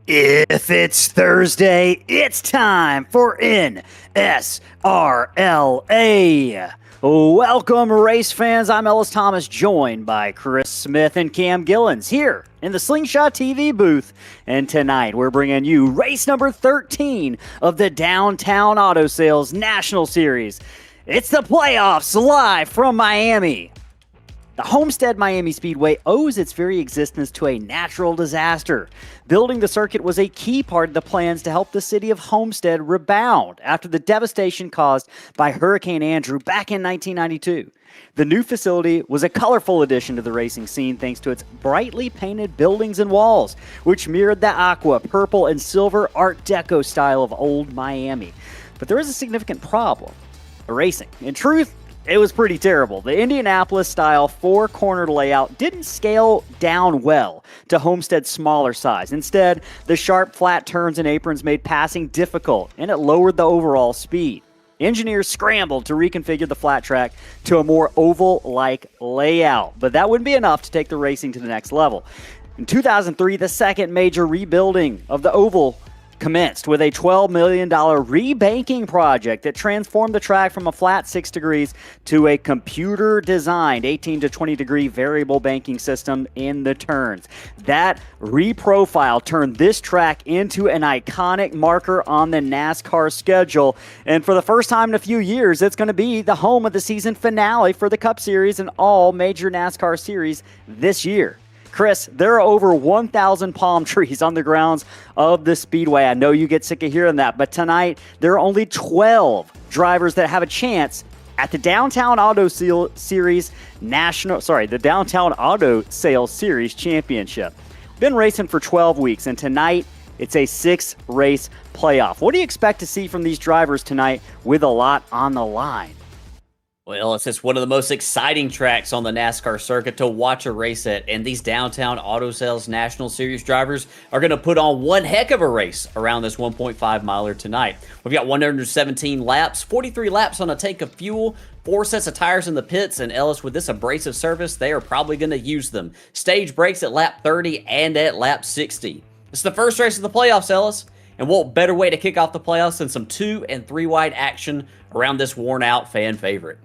If it's Thursday, it's time for NSRLA. Welcome, race fans. I'm Ellis Thomas, joined by Chris Smith and Cam Gillens here in the Slingshot TV booth. And tonight, we're bringing you race number 13 of the Downtown Auto Sales National Series. It's the playoffs live from Miami. The Homestead-Miami Speedway owes its very existence to a natural disaster. Building the circuit was a key part of the plans to help the city of Homestead rebound after the devastation caused by Hurricane Andrew back in 1992. The new facility was a colorful addition to the racing scene thanks to its brightly painted buildings and walls, which mirrored the aqua, purple, and silver Art Deco style of old Miami. But there is a significant problem: the racing. In truth, it was pretty terrible. The Indianapolis-style four-cornered layout didn't scale down well to Homestead's smaller size. Instead, the sharp, flat turns and aprons made passing difficult, and it lowered the overall speed. Engineers scrambled to reconfigure the flat track to a more oval-like layout, but that wouldn't be enough to take the racing to the next level. In 2003, the second major rebuilding of the oval commenced with a $12 million rebanking project that transformed the track from a flat 6 degrees to a computer-designed 18 to 20 degree variable banking system in the turns. That reprofile turned this track into an iconic marker on the NASCAR schedule, and for the first time in a few years, it's going to be the home of the season finale for the Cup Series and all major NASCAR series this year. Chris, there are over 1,000 palm trees on the grounds of the Speedway. I know you get sick of hearing that, but tonight there are only 12 drivers that have a chance at the Downtown Auto Series the Downtown Auto Sales Series Championship. Been racing for 12 weeks, and tonight it's a 6-race playoff. What do you expect to see from these drivers tonight with a lot on the line? Well, it's just one of the most exciting tracks on the NASCAR circuit to watch a race at, and these Downtown Auto Sales National Series drivers are going to put on one heck of a race around this 1.5 miler tonight. We've got 117 laps, 43 laps on a tank of fuel, 4 sets of tires in the pits, and Ellis, with this abrasive surface, they are probably going to use them. Stage breaks at lap 30 and at lap 60. It's the first race of the playoffs, Ellis, and what better way to kick off the playoffs than some 2 and 3 wide action around this worn-out fan favorite.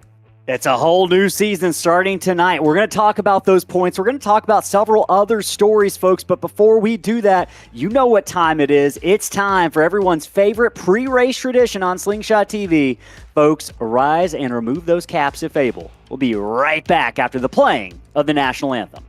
It's a whole new season starting tonight. We're going to talk about those points. We're going to talk about several other stories, folks. But before we do that, you know what time it is. It's time for everyone's favorite pre-race tradition on Slingshot TV. Folks, rise and remove those caps if able. We'll be right back after the playing of the national anthem.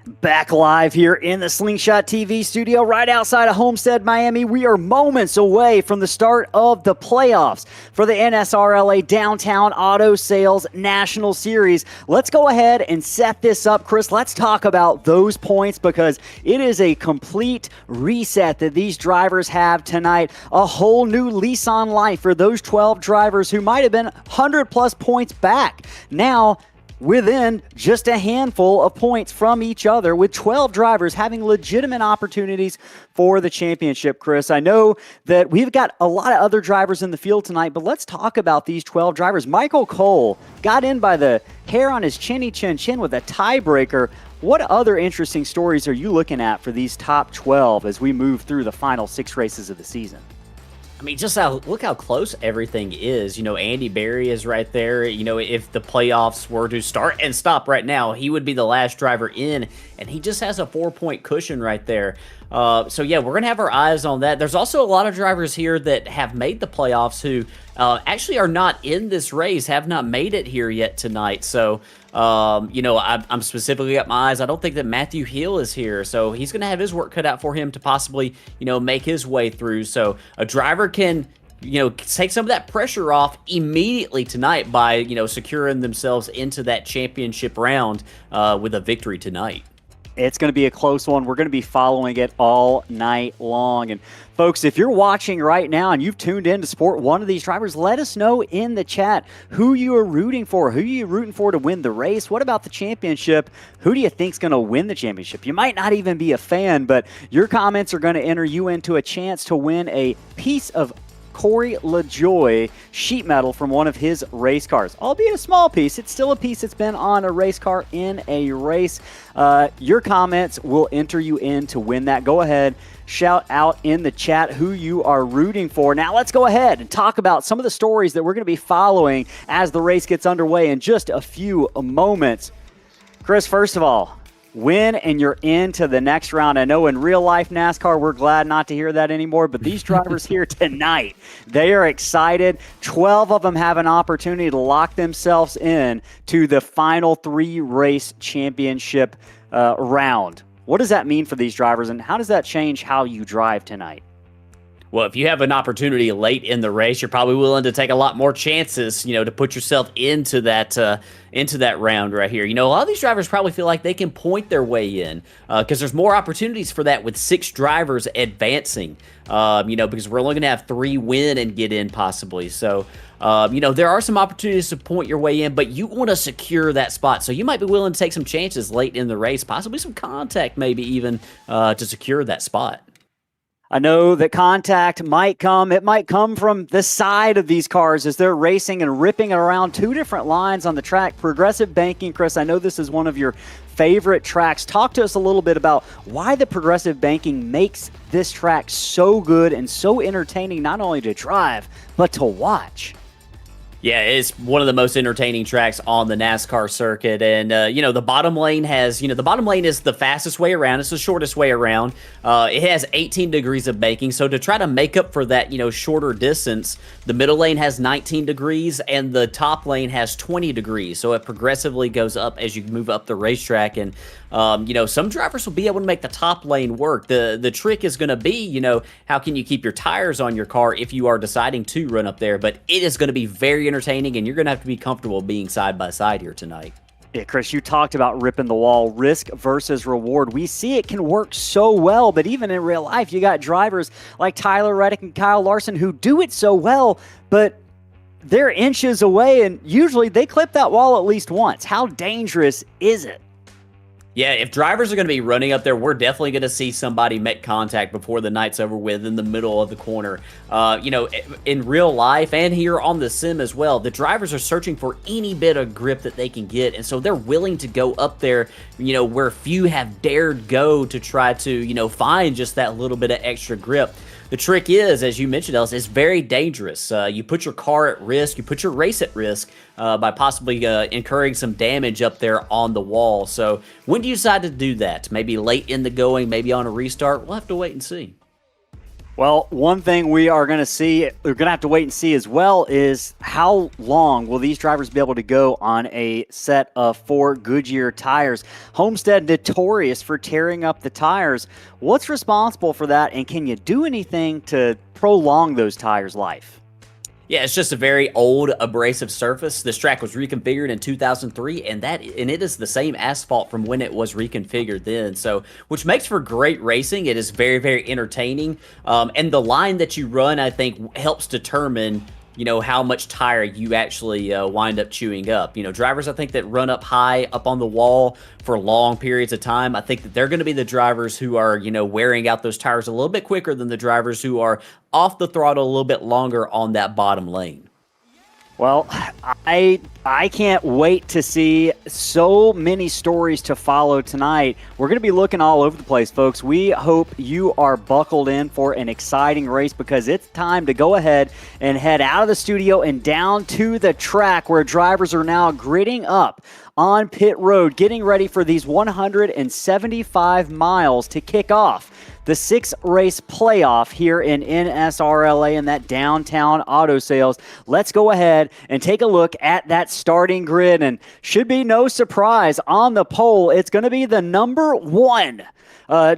Back live here in the Slingshot TV studio right outside of Homestead-Miami. We are moments away from the start of the playoffs for the NSRLA Downtown Auto Sales National Series. Let's go ahead and set this up, Chris. Let's talk about those points because it is a complete reset that these drivers have tonight. A whole new lease on life for those 12 drivers who might have been 100-plus points back. Now, within just a handful of points from each other, with 12 drivers having legitimate opportunities for the championship, Chris. I know that we've got a lot of other drivers in the field tonight, but let's talk about these 12 drivers. Michael Cole got in by the hair on his chinny chin with a tiebreaker. What other interesting stories are you looking at for these top 12 as we move through the final 6 races of the season? I mean, look how close everything is. You know, Andy Berry is right there. You know, if the playoffs were to start and stop right now, he would be the last driver in, and he just has a 4-point cushion right there. So, yeah, we're going to have our eyes on that. There's also a lot of drivers here that have made the playoffs who actually are not in this race, have not made it here yet tonight. So, you know, I'm specifically got my eyes. I don't think that Mathew Heale is here, so he's going to have his work cut out for him to possibly, you know, make his way through. So a driver can, you know, take some of that pressure off immediately tonight by, you know, securing themselves into that championship round with a victory tonight. It's going to be a close one. We're going to be following it all night long. And folks, if you're watching right now and you've tuned in to support one of these drivers, let us know in the chat who you are rooting for. Who are you rooting for to win the race? What about the championship? Who do you think's going to win the championship? You might not even be a fan, but your comments are going to enter you into a chance to win a piece of Corey LaJoie sheet metal from one of his race cars. Albeit a small piece, it's still a piece that's been on a race car in a race. Your comments will enter you in to win that. Go ahead, shout out in the chat who you are rooting for. Now let's go ahead and talk about some of the stories that we're going to be following as the race gets underway in just a few moments. Chris, first of all, win and you're into the next round. I know in real life NASCAR, we're glad not to hear that anymore, but these drivers here tonight, they are excited. 12 of them have an opportunity to lock themselves in to the final 3-race championship round. What does that mean for these drivers, and how does that change how you drive tonight? Well, if you have an opportunity late in the race, you're probably willing to take a lot more chances, you know, to put yourself into that round right here. You know, a lot of these drivers probably feel like they can point their way in because there's more opportunities for that with 6 drivers advancing, you know, because we're only going to have 3 win and get in possibly. So, you know, there are some opportunities to point your way in, but you want to secure that spot. So you might be willing to take some chances late in the race, possibly some contact maybe even to secure that spot. I know that contact might come. It might come from the side of these cars as they're racing and ripping around 2 different lines on the track. Progressive banking, Chris, I know this is one of your favorite tracks. Talk to us a little bit about why the progressive banking makes this track so good and so entertaining, not only to drive, but to watch. Yeah, it's one of the most entertaining tracks on the NASCAR circuit. And, you know, the bottom lane has, you know, the bottom lane is the fastest way around. It's the shortest way around. It has 18 degrees of banking. So to try to make up for that, you know, shorter distance, the middle lane has 19 degrees and the top lane has 20 degrees. So it progressively goes up as you move up the racetrack. And, you know, some drivers will be able to make the top lane work. The trick is going to be, you know, how can you keep your tires on your car if you are deciding to run up there? But it is going to be very entertaining, and you're going to have to be comfortable being side by side here tonight. Yeah, Chris, you talked about ripping the wall, risk versus reward. We see it can work so well, but even in real life, you got drivers like Tyler Reddick and Kyle Larson who do it so well, but they're inches away, and usually they clip that wall at least once. How dangerous is it? Yeah, if drivers are going to be running up there, we're definitely going to see somebody make contact before the night's over with in the middle of the corner. You know, in real life and here on the sim as well, the drivers are searching for any bit of grip that they can get, and so they're willing to go up there, you know, where few have dared go to try to, you know, find just that little bit of extra grip. The trick is, as you mentioned, Ellis, it's very dangerous. You put your car at risk, you put your race at risk by possibly incurring some damage up there on the wall. So when do you decide to do that? Maybe late in the going, maybe on a restart? We'll have to wait and see. Well, one thing we are going to see, we're going to have to wait and see as well, is how long will these drivers be able to go on a set of 4 Goodyear tires? Homestead notorious for tearing up the tires. What's responsible for that, and can you do anything to prolong those tires' life? Yeah, it's just a very old abrasive surface. This track was reconfigured in 2003, and it is the same asphalt from when it was reconfigured then. So, which makes for great racing. It is very, very entertaining. And the line that you run, I think, helps determine, how much tire you actually wind up chewing up. Drivers, I think, that run up high up on the wall for long periods of time, I think that they're going to be the drivers who are, wearing out those tires a little bit quicker than the drivers who are off the throttle a little bit longer on that bottom lane. Well, I can't wait to see so many stories to follow tonight. We're going to be looking all over the place, folks. We hope you are buckled in for an exciting race, because it's time to go ahead and head out of the studio and down to the track, where drivers are now gritting up on pit road, getting ready for these 175 miles to kick off the 6-race playoff here in NSRLA in that downtown auto sales. Let's go ahead and take a look at that starting grid, and should be no surprise on the pole, it's going to be the number 1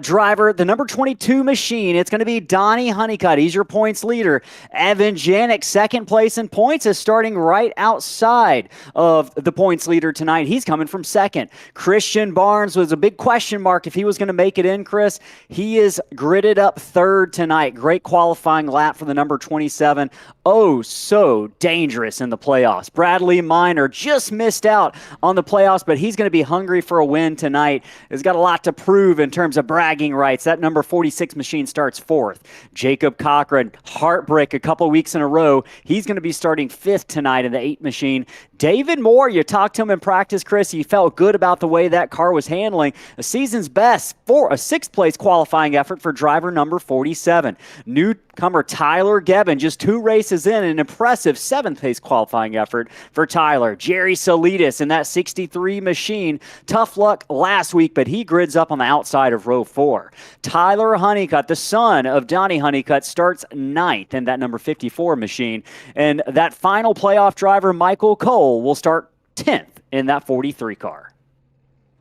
driver, the number 22 machine. It's going to be Donnie Honeycutt. He's your points leader. Evan Janik, second place in points, is starting right outside of the points leader tonight. He's coming from second. Christian Barnes was a big question mark if he was going to make it in, Chris. He is gridded up third tonight. Great qualifying lap for the number 27. Oh, so dangerous in the playoffs. Bradley Minor just missed out on the playoffs, but he's going to be hungry for a win tonight. He's got a lot to prove in terms of bragging rights. That number 46 machine starts fourth. Jacob Cochran, heartbreak a couple weeks in a row. He's going to be starting fifth tonight in the 8 machine. David Moore, you talked to him in practice, Chris. He felt good about the way that car was handling. A season's best for a 6th place qualifying effort for driver number 47. Newcomer Tyler Gebbin, just 2 races in, an impressive 7th place qualifying effort for Tyler. Jerry Salidas in that 63 machine. Tough luck last week, but he grids up on the outside of row 4. Tyler Honeycutt, the son of Donnie Honeycutt, starts 9th in that number 54 machine. And that final playoff driver, Michael Cole, will start 10th in that 43 car.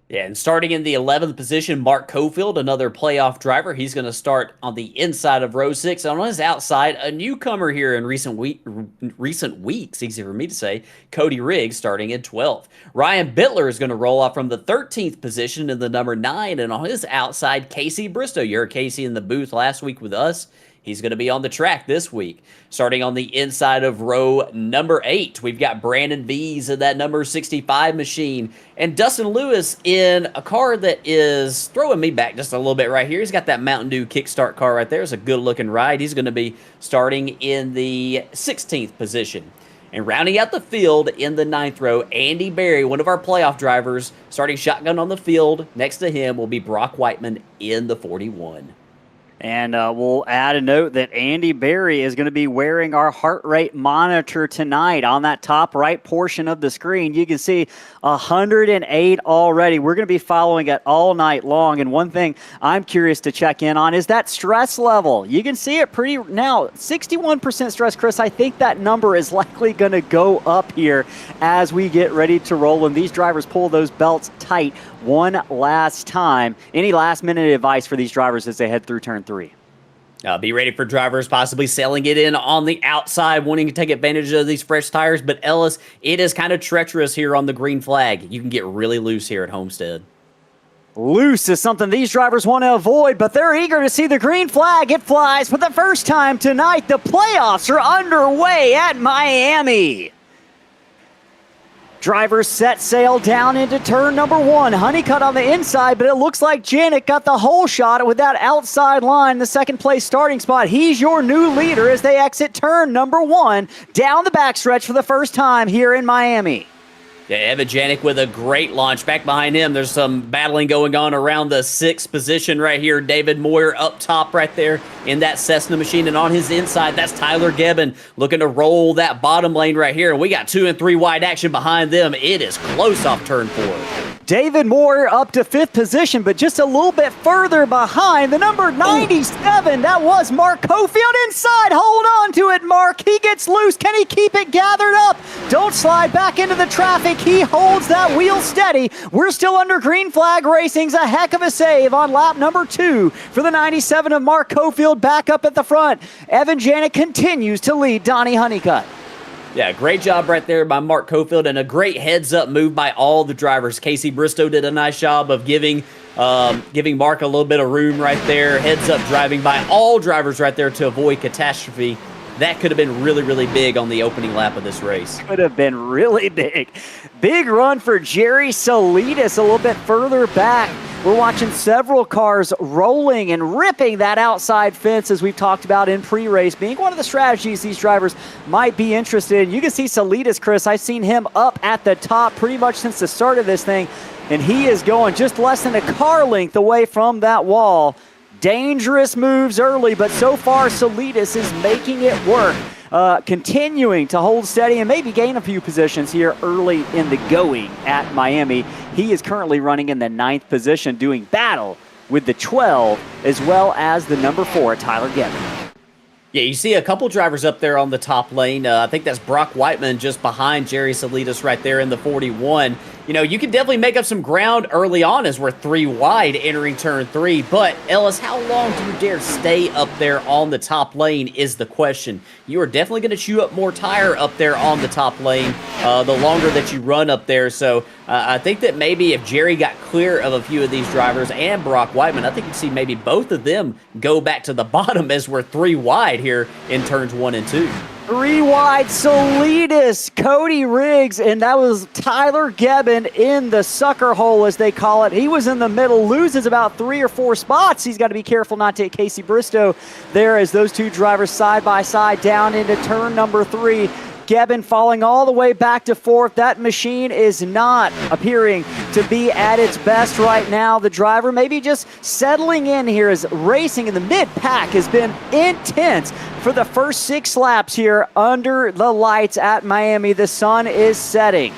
Yeah, and starting in the 11th position, Mark Cofield, another playoff driver. He's going to start on the inside of row 6. And on his outside, a newcomer here in recent weeks, easy for me to say, Cody Riggs starting in 12th. Ryan Bitler is going to roll off from the 13th position in the number 9. And on his outside, Casey Bristow. You heard Casey in the booth last week with us. He's going to be on the track this week. Starting on the inside of row number 8, we've got Brandon Vees in that number 65 machine. And Dustin Lewis in a car that is throwing me back just a little bit right here. He's got that Mountain Dew kickstart car right there. It's a good-looking ride. He's going to be starting in the 16th position. And rounding out the field in the 9th row, Andy Berry, one of our playoff drivers, starting shotgun on the field. Next to him will be Brock Whiteman in the 41. And we'll add a note that Andy Berry is going to be wearing our heart rate monitor tonight. On that top right portion of the screen, you can see 108 already. We're going to be following it all night long. And one thing I'm curious to check in on is that stress level. You can see it pretty now, 61% stress, Chris. I think that number is likely going to go up here as we get ready to roll. And these drivers pull those belts tight one last time. Any last minute advice for these drivers as they head through turn 3? Be ready for drivers possibly sailing it in on the outside, wanting to take advantage of these fresh tires. But Ellis, it is kind of treacherous here on the green flag. You can get really loose here at Homestead. Loose is something these drivers want to avoid, but they're eager to see the green flag. It flies for the first time tonight. The playoffs are underway at Miami. Drivers set sail down into turn number 1. Honeycutt on the inside, but it looks like Janik got the whole shot with that outside line, the 2nd place starting spot. He's your new leader as they exit turn number 1 down the backstretch for the first time here in Miami. Yeah, Evan Janik with a great launch. Back behind him, there's some battling going on around the 6th position right here. David Moyer up top right there in that Cessna machine. And on his inside, that's Tyler Gebbin looking to roll that bottom lane right here. And we got 2 and 3 wide action behind them. It is close off turn 4. David Moore up to 5th position, but just a little bit further behind. The number 97, that was Mark Cofield inside. Hold on to it, Mark. He gets loose. Can he keep it gathered up? Don't slide back into the traffic. He holds that wheel steady. We're still under green flag. Racing's a heck of a save on lap number 2 for the 97 of Mark Cofield back up at the front. Evan Janik continues to lead Donnie Honeycutt. Yeah, great job right there by Mark Cofield, and a great heads-up move by all the drivers. Casey Bristow did a nice job of giving Mark a little bit of room right there. Heads-up driving by all drivers right there to avoid catastrophe. That could have been really, really big on the opening lap of this race. Could have been really big. Big run for Jerry Salinas a little bit further back. We're watching several cars rolling and ripping that outside fence, as we've talked about in pre-race, being one of the strategies these drivers might be interested in. You can see Salinas, Chris. I've seen him up at the top pretty much since the start of this thing, and he is going just less than a car length away from that wall. Dangerous moves early, but so far Salinas is making it work. Continuing to hold steady and maybe gain a few positions here early in the going at Miami. He is currently running in the 9th position, doing battle with the 12 as well as the number 4, Tyler Gebben. Yeah, you see a couple drivers up there on the top lane. I think that's Brock Whiteman just behind Jerry Salinas right there in the 41. You know, you can definitely make up some ground early on as we're 3 wide entering turn 3. But, Ellis, how long do you dare stay up there on the top lane is the question. You are definitely going to chew up more tire up there on the top lane the longer that you run up there. So, I think that maybe if Jerry got clear of a few of these drivers and Brock Whiteman, I think you see maybe both of them go back to the bottom as we're 3 wide here in turns 1 and 2. 3 wide, Salinas, Cody Riggs, and that was Tyler Gebben in the sucker hole, as they call it. He was in the middle, loses about 3 or 4 spots. He's got to be careful not to hit Casey Bristow there as those two drivers side by side down into turn number 3. Gebben falling all the way back to 4th. That machine is not appearing to be at its best right now. The driver maybe just settling in here as racing in the mid-pack has been intense for the first 6 laps here under the lights at Miami. The sun is setting.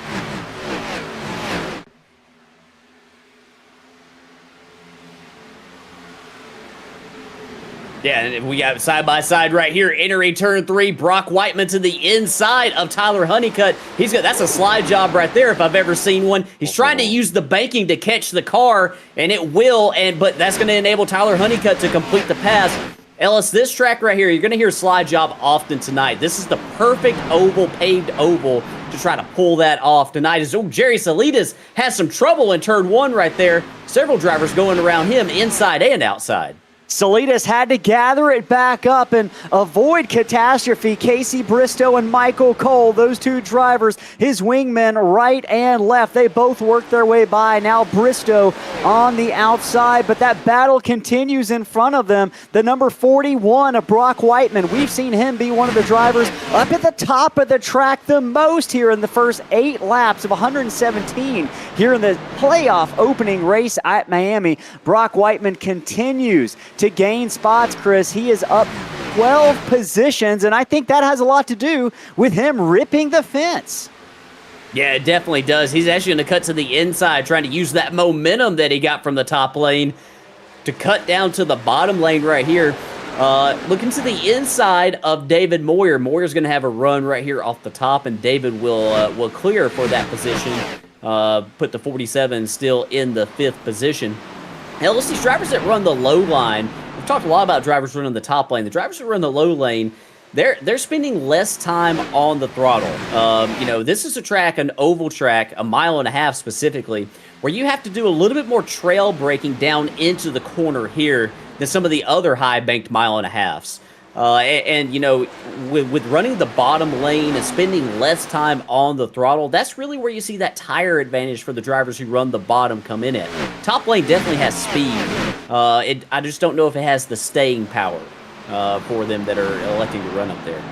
Yeah, and we got side by side right here, entering turn 3. Brock Whiteman to the inside of Tyler Honeycutt. That's a slide job right there if I've ever seen one. He's trying to use the banking to catch the car, and it will, but that's going to enable Tyler Honeycutt to complete the pass. Ellis, this track right here, you're going to hear slide job often tonight. This is the perfect oval, paved oval, to try to pull that off tonight. As Jerry Salinas has some trouble in turn 1 right there. Several drivers going around him inside and outside. Salinas had to gather it back up and avoid catastrophe. Casey Bristow and Michael Cole, those two drivers, his wingmen right and left, they both worked their way by. Now Bristow on the outside, but that battle continues in front of them. The number 41 of Brock Whiteman, we've seen him be one of the drivers up at the top of the track the most here in the first 8 laps of 117 here in the playoff opening race at Miami. Brock Whiteman continues to gain spots, Chris. He is up 12 positions, and I think that has a lot to do with him ripping the fence. Yeah, it definitely does. He's actually going to cut to the inside, trying to use that momentum that he got from the top lane to cut down to the bottom lane right here. Looking to the inside of David Moyer. Moyer's going to have a run right here off the top, and David will clear for that position. Put the 47 still in the 5th position. Now, let's see, drivers that run the low line, we've talked a lot about drivers running the top lane. The drivers that run the low lane, they're spending less time on the throttle. This is a track, an oval track, 1.5 miles specifically, where you have to do a little bit more trail braking down into the corner here than some of the other high-banked 1.5 miles. With running the bottom lane and spending less time on the throttle, that's really where you see that tire advantage for the drivers who run the bottom come in at. Top lane definitely has speed. I just don't know if it has the staying power for them that are electing to run up there.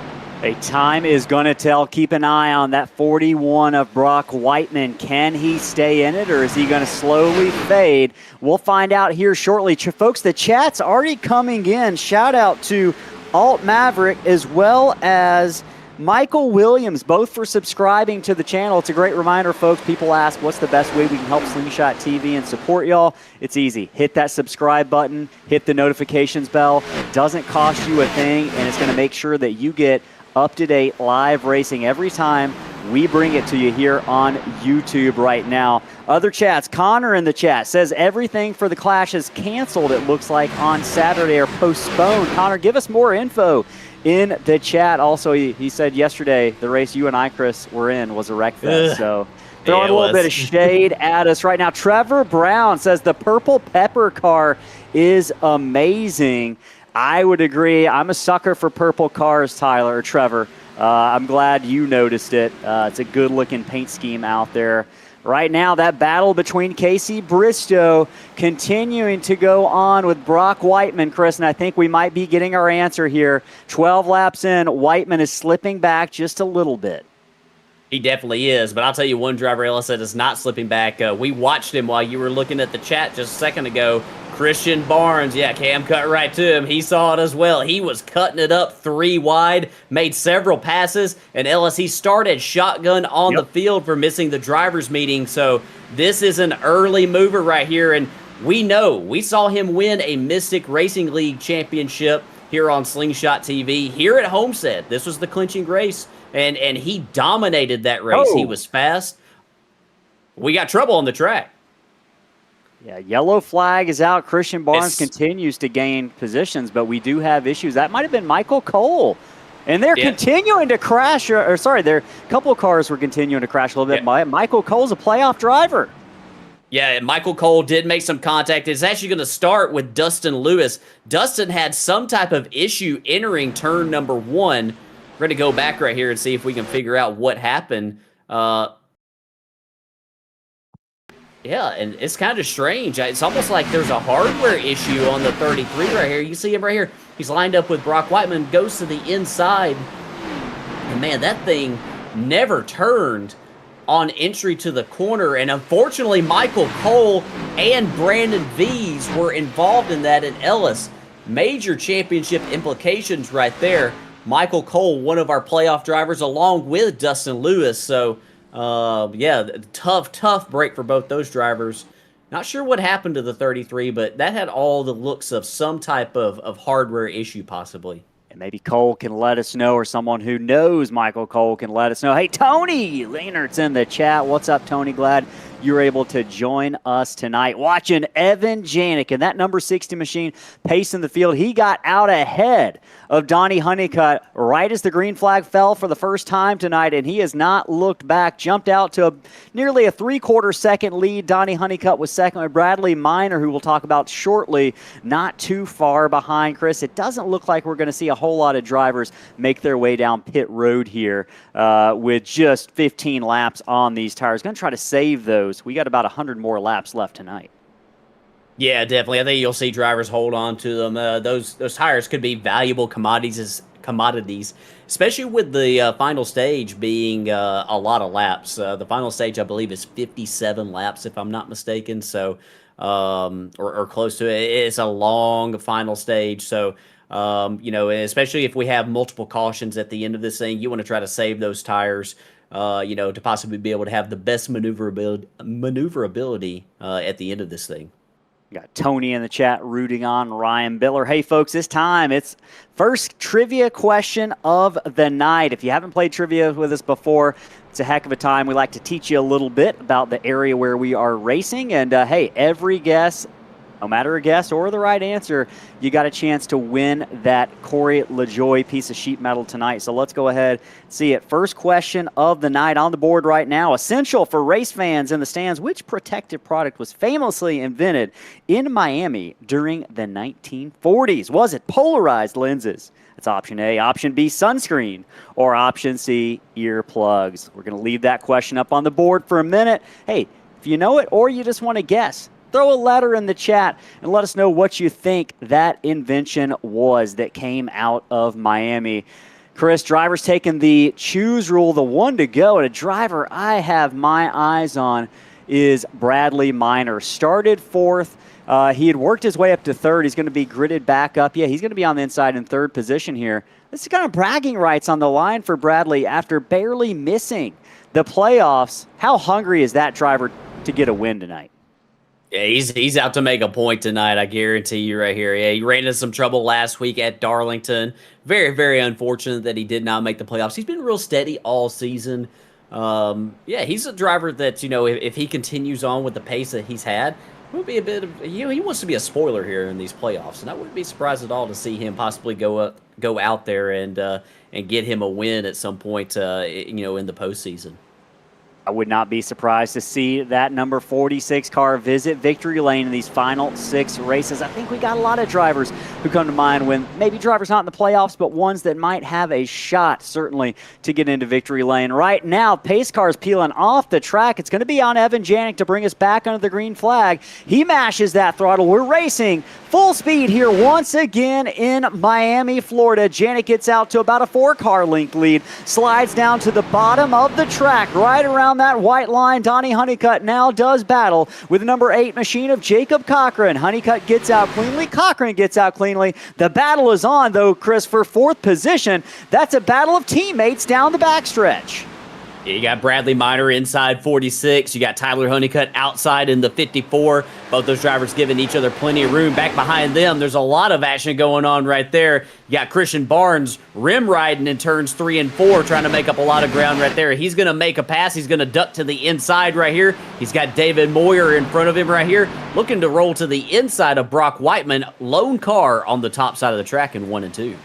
A time is going to tell. Keep an eye on that 41 of Brock Whiteman. Can he stay in it, or is he going to slowly fade? We'll find out here shortly. Folks, the chat's already coming in. Shout out to Alt Maverick as well as Michael Williams, both for subscribing to the channel. It's a great reminder, folks. People ask, what's the best way we can help Slingshot TV and support y'all? It's easy. Hit that subscribe button, hit the notifications bell. It doesn't cost you a thing, and it's going to make sure that you get up-to-date live racing every time we bring it to you here on YouTube right now. Other chats, Connor in the chat says everything for the Clash is canceled, it looks like, on Saturday or postponed. Connor, give us more info in the chat. Also, he said yesterday the race you and I, Chris, were in was a wreck fest. So throwing a little bit of shade at us right now. Trevor Brown says the purple pepper car is amazing. I would agree. I'm a sucker for purple cars, Tyler or Trevor. I'm glad you noticed it. It's a good-looking paint scheme out there. Right now, that battle between Casey Bristow continuing to go on with Brock Whiteman, Chris, and I think we might be getting our answer here. 12 laps in, Whiteman is slipping back just a little bit. He definitely is, but I'll tell you one driver, Ellis, that is not slipping back. We watched him while you were looking at the chat just a second ago. Christian Barnes, yeah, Cam cut right to him. He saw it as well. He was cutting it up 3 wide, made several passes, and Ellis, he started shotgun on the field for missing the driver's meeting. So this is an early mover right here, and we know. We saw him win a Mystic Racing League championship here on Slingshot TV, here at Homestead. This was the clinching race, and he dominated that race. He was fast. We got trouble on the track. Yeah, yellow flag is out. Christian Barnes continues to gain positions, but we do have issues. That might have been Michael Cole. And they're continuing to crash. Or sorry, a couple of cars were continuing to crash a little bit. Michael Cole's a playoff driver. Yeah, Michael Cole did make some contact. It's actually going to start with Dustin Lewis. Dustin had some type of issue entering turn number 1. We're going to go back right here and see if we can figure out what happened. Yeah, and it's kind of strange. It's almost like there's a hardware issue on the 33 right here. You see him right here. He's lined up with Brock Whiteman, goes to the inside. And, man, that thing never turned on entry to the corner. And, unfortunately, Michael Cole and Brandon Vees were involved in that at Ellis. Major championship implications right there. Michael Cole, one of our playoff drivers, along with Dustin Lewis. So, yeah, tough break for both those drivers. Not sure what happened to the 33, but that had all the looks of some type of hardware issue possibly. And maybe Cole can let us know, or someone who knows Michael Cole can let us know. Hey, Tony Lehnert's in the chat. What's up, Tony? Glad you're able to join us tonight. Watching Evan Janik and that number 60 machine pacing the field. He got out ahead of Donnie Honeycutt right as the green flag fell for the first time tonight, and he has not looked back. Jumped out to nearly a 3/4 second lead. Donnie Honeycutt was second with Bradley Minor, who we'll talk about shortly, not too far behind. Chris, it doesn't look like we're going to see a whole lot of drivers make their way down pit road here with just 15 laps on these tires. Going to try to save those. We got about 100 more laps left tonight. Yeah, definitely. I think you'll see drivers hold on to them. Those tires could be valuable commodities, especially with the final stage being a lot of laps. The final stage, I believe, is 57 laps, if I'm not mistaken. So, or close to it. It's a long final stage. So, especially if we have multiple cautions at the end of this thing, you want to try to save those tires. To possibly be able to have the best maneuverability at the end of this thing. Got Tony in the chat rooting on Ryan Bitler. Hey, folks, this time it's first trivia question of the night. If you haven't played trivia with us before, it's a heck of a time. We like to teach you a little bit about the area where we are racing. And, hey, every guess, no matter a guess or the right answer, you got a chance to win that Corey LaJoie piece of sheet metal tonight. So let's go ahead and see it. First question of the night on the board right now. Essential for race fans in the stands. Which protective product was famously invented in Miami during the 1940s? Was it polarized lenses? That's option A. Option B, sunscreen. Or option C, earplugs. We're going to leave that question up on the board for a minute. Hey, if you know it or you just want to guess, throw a letter in the chat and let us know what you think that invention was that came out of Miami. Chris, drivers taking the choose rule, the one to go. And a driver I have my eyes on is Bradley Minor. Started fourth He had worked his way up to third. He's going to be gridded back up. Yeah, he's going to be on the inside in third position here. This is kind of bragging rights on the line for Bradley after barely missing the playoffs. How hungry is that driver to get a win tonight? Yeah, he's out to make a point tonight, I guarantee you right here. Yeah, he ran into some trouble last week at Darlington. Very, very unfortunate that he did not make the playoffs. He's been real steady all season. Yeah, he's a driver that, if he continues on with the pace that he's had, would be a bit of, he wants to be a spoiler here in these playoffs. And I wouldn't be surprised at all to see him possibly go out there and get him a win at some point, in the postseason. I would not be surprised to see that number 46 car visit victory lane in these final 6 races. I think we got a lot of drivers who come to mind when maybe drivers not in the playoffs, but ones that might have a shot, certainly, to get into victory lane. Right now, pace cars peeling off the track. It's going to be on Evan Janik to bring us back under the green flag. He mashes that throttle. We're racing full speed here once again in Miami, Florida. Janik gets out to about a 4-car length lead, slides down to the bottom of the track, right around that white line. Donnie Honeycutt now does battle with the number 8 machine of Jacob Cochran. Honeycutt gets out cleanly. Cochran gets out cleanly. The battle is on, though, Chris, for 4th position. That's a battle of teammates down the backstretch. Yeah, you got Bradley Minor inside 46. You got Tyler Honeycutt outside in the 54. Both those drivers giving each other plenty of room. Back behind them, there's a lot of action going on right there. You got Christian Barnes rim riding in turns 3 and 4, trying to make up a lot of ground right there. He's going to make a pass. He's going to duck to the inside right here. He's got David Moyer in front of him right here, looking to roll to the inside of Brock Whiteman. Lone car on the top side of the track in 1 and 2.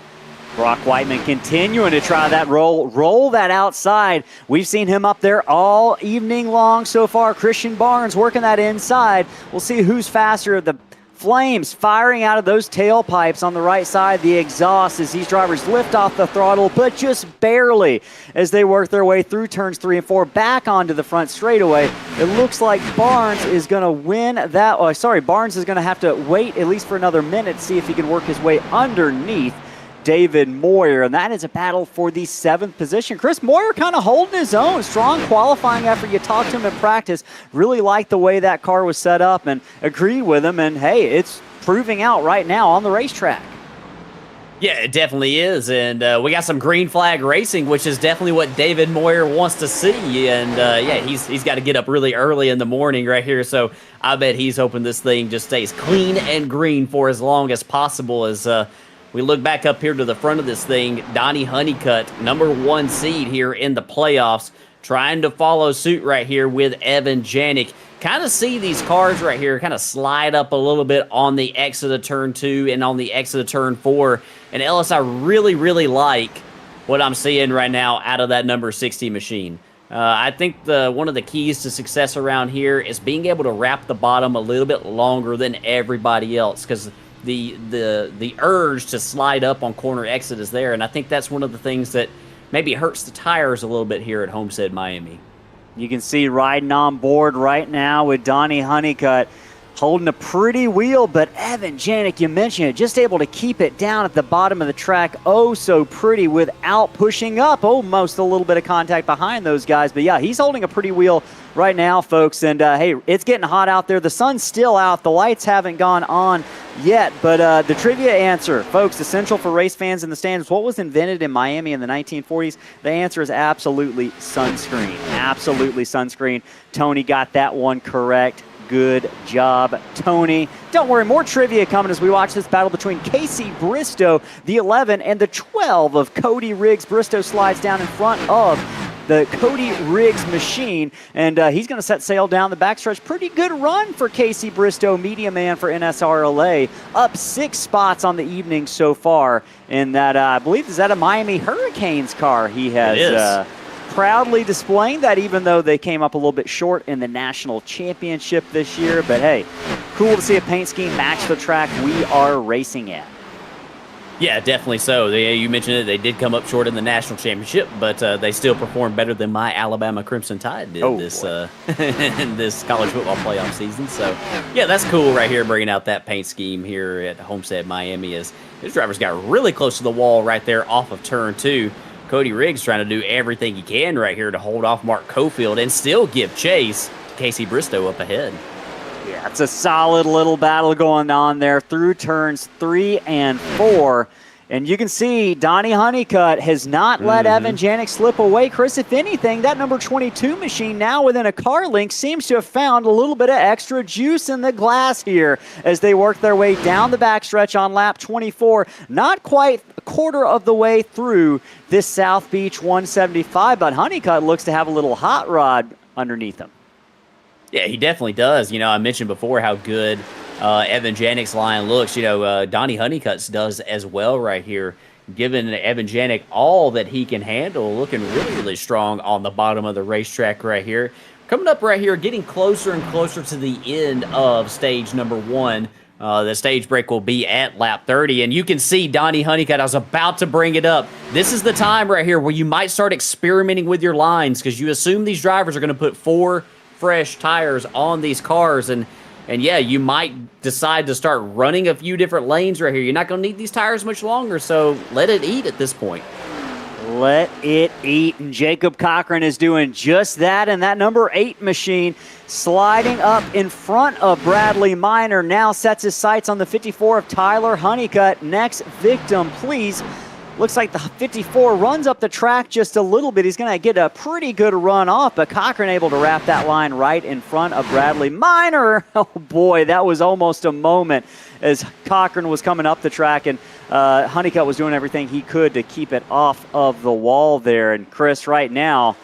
Brock Whiteman continuing to try that roll that outside. We've seen him up there all evening long so far. Christian Barnes working that inside. We'll see who's faster. The flames firing out of those tailpipes on the right side, the exhaust, as these drivers lift off the throttle, but just barely as they work their way through turns 3 and 4 back onto the front straightaway. It looks like Barnes is going to win that. Barnes is going to have to wait at least for another minute to see if he can work his way underneath David Moyer, and that is a battle for the 7th position. Chris Moyer kind of holding his own. Strong qualifying effort. You talked to him in practice. Really liked the way that car was set up and agreed with him, and hey, it's proving out right now on the racetrack. Yeah, it definitely is, and we got some green flag racing, which is definitely what David Moyer wants to see, and yeah, he's got to get up really early in the morning right here, so I bet he's hoping this thing just stays clean and green for as long as possible. As we look back up here to the front of this thing, Donnie Honeycutt, number 1 seed here in the playoffs, trying to follow suit right here with Evan Janik. Kind of see these cars right here kind of slide up a little bit on the exit of turn 2 and on the exit of turn 4. And Ellis, I really, really like what I'm seeing right now out of that number 60 machine. I think one of the keys to success around here is being able to wrap the bottom a little bit longer than everybody else, because the urge to slide up on corner exit is there, and I think that's one of the things that maybe hurts the tires a little bit here at Homestead-Miami. You can see riding on board right now with Donnie Honeycutt holding a pretty wheel, but Evan Janik, you mentioned it, just able to keep it down at the bottom of the track, oh so pretty, without pushing up. Almost a little bit of contact behind those guys, but yeah, he's holding a pretty wheel right now, folks, and hey, it's getting hot out there. The sun's still out. The lights haven't gone on yet, but the trivia answer, folks, essential for race fans in the stands, what was invented in Miami in the 1940s? The answer is absolutely sunscreen. Absolutely sunscreen. Tony got that one correct. Good job, Tony. Don't worry, more trivia coming as we watch this battle between Casey Bristow, the 11, and the 12 of Cody Riggs. Bristow slides down in front of the Cody Riggs machine, and he's going to set sail down the backstretch. Pretty good run for Casey Bristow, media man for NSRLA. Up 6 spots on the evening so far in that, I believe, is that a Miami Hurricanes car he has proudly displaying that, even though they came up a little bit short in the national championship this year. But hey, cool to see a paint scheme match the track we are racing at. Yeah, definitely so. You mentioned it. They did come up short in the national championship, but they still performed better than my Alabama Crimson Tide did in this college football playoff season. So, yeah, that's cool right here, bringing out that paint scheme here at Homestead-Miami. As this driver's got really close to the wall right there off of turn 2. Cody Riggs trying to do everything he can right here to hold off Mark Cofield and still give chase to Casey Bristow up ahead. Yeah, it's a solid little battle going on there through turns 3 and 4. And you can see Donnie Honeycutt has not let Evan Janik slip away. Chris, if anything, that number 22 machine now within a car link seems to have found a little bit of extra juice in the glass here as they work their way down the backstretch on lap 24. Not quite a quarter of the way through this South Beach 175, but Honeycutt looks to have a little hot rod underneath him. Yeah, he definitely does. You know, I mentioned before how good Evan Janik's line looks. You know, Donnie Honeycutt's does as well right here, giving Evan Janik all that he can handle, looking really, really strong on the bottom of the racetrack right here. Coming up right here, getting closer and closer to the end of stage number 1. The stage break will be at lap 30, and you can see Donnie Honeycutt. I was about to bring it up. This is the time right here where you might start experimenting with your lines because you assume these drivers are going to put 4 fresh tires on these cars, and yeah, you might decide to start running a few different lanes right here. You're not going to need these tires much longer, so let it eat at this point. Let it eat, and Jacob Cochran is doing just that, and that number 8 machine sliding up in front of Bradley Minor now sets his sights on the 54 of Tyler Honeycutt. Next victim, please. Looks like the 54 runs up the track just a little bit. He's going to get a pretty good run off, but Cochran able to wrap that line right in front of Bradley Minor. Oh, boy, that was almost a moment as Cochran was coming up the track, and Honeycutt was doing everything he could to keep it off of the wall there. And, Chris, right now,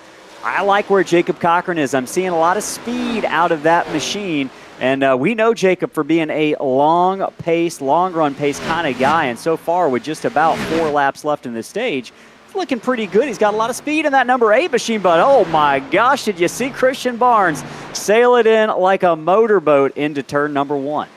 I like where Jacob Cochran is. I'm seeing a lot of speed out of that machine. And we know Jacob for being a long run pace kind of guy. And so far, with just about 4 laps left in this stage, it's looking pretty good. He's got a lot of speed in that number 8 machine. But, oh, my gosh, did you see Christian Barnes sail it in like a motorboat into turn number 1?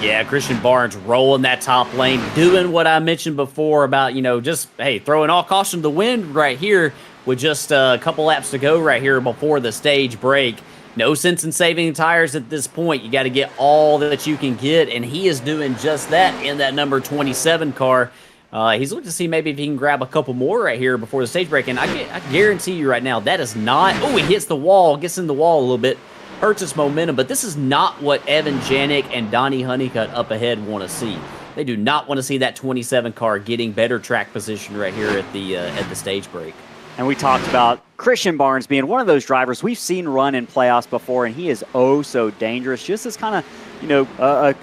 Yeah, Christian Barnes rolling that top lane, doing what I mentioned before about, you know, just, hey, throwing all caution to the wind right here with just a couple laps to go right here before the stage break. No sense in saving tires at this point. You got to get all that you can get, and he is doing just that in that number 27 car. He's looking to see maybe if he can grab a couple more right here before the stage break, and I guarantee you right now that is not... Oh, he hits the wall, gets in the wall a little bit, hurts his momentum, but this is not what Evan Janik and Donnie Honeycutt up ahead want to see. They do not want to see that 27 car getting better track position right here at the stage break. And we talked about Christian Barnes being one of those drivers we've seen run in playoffs before, and he is oh so dangerous. Just as kind of, you know,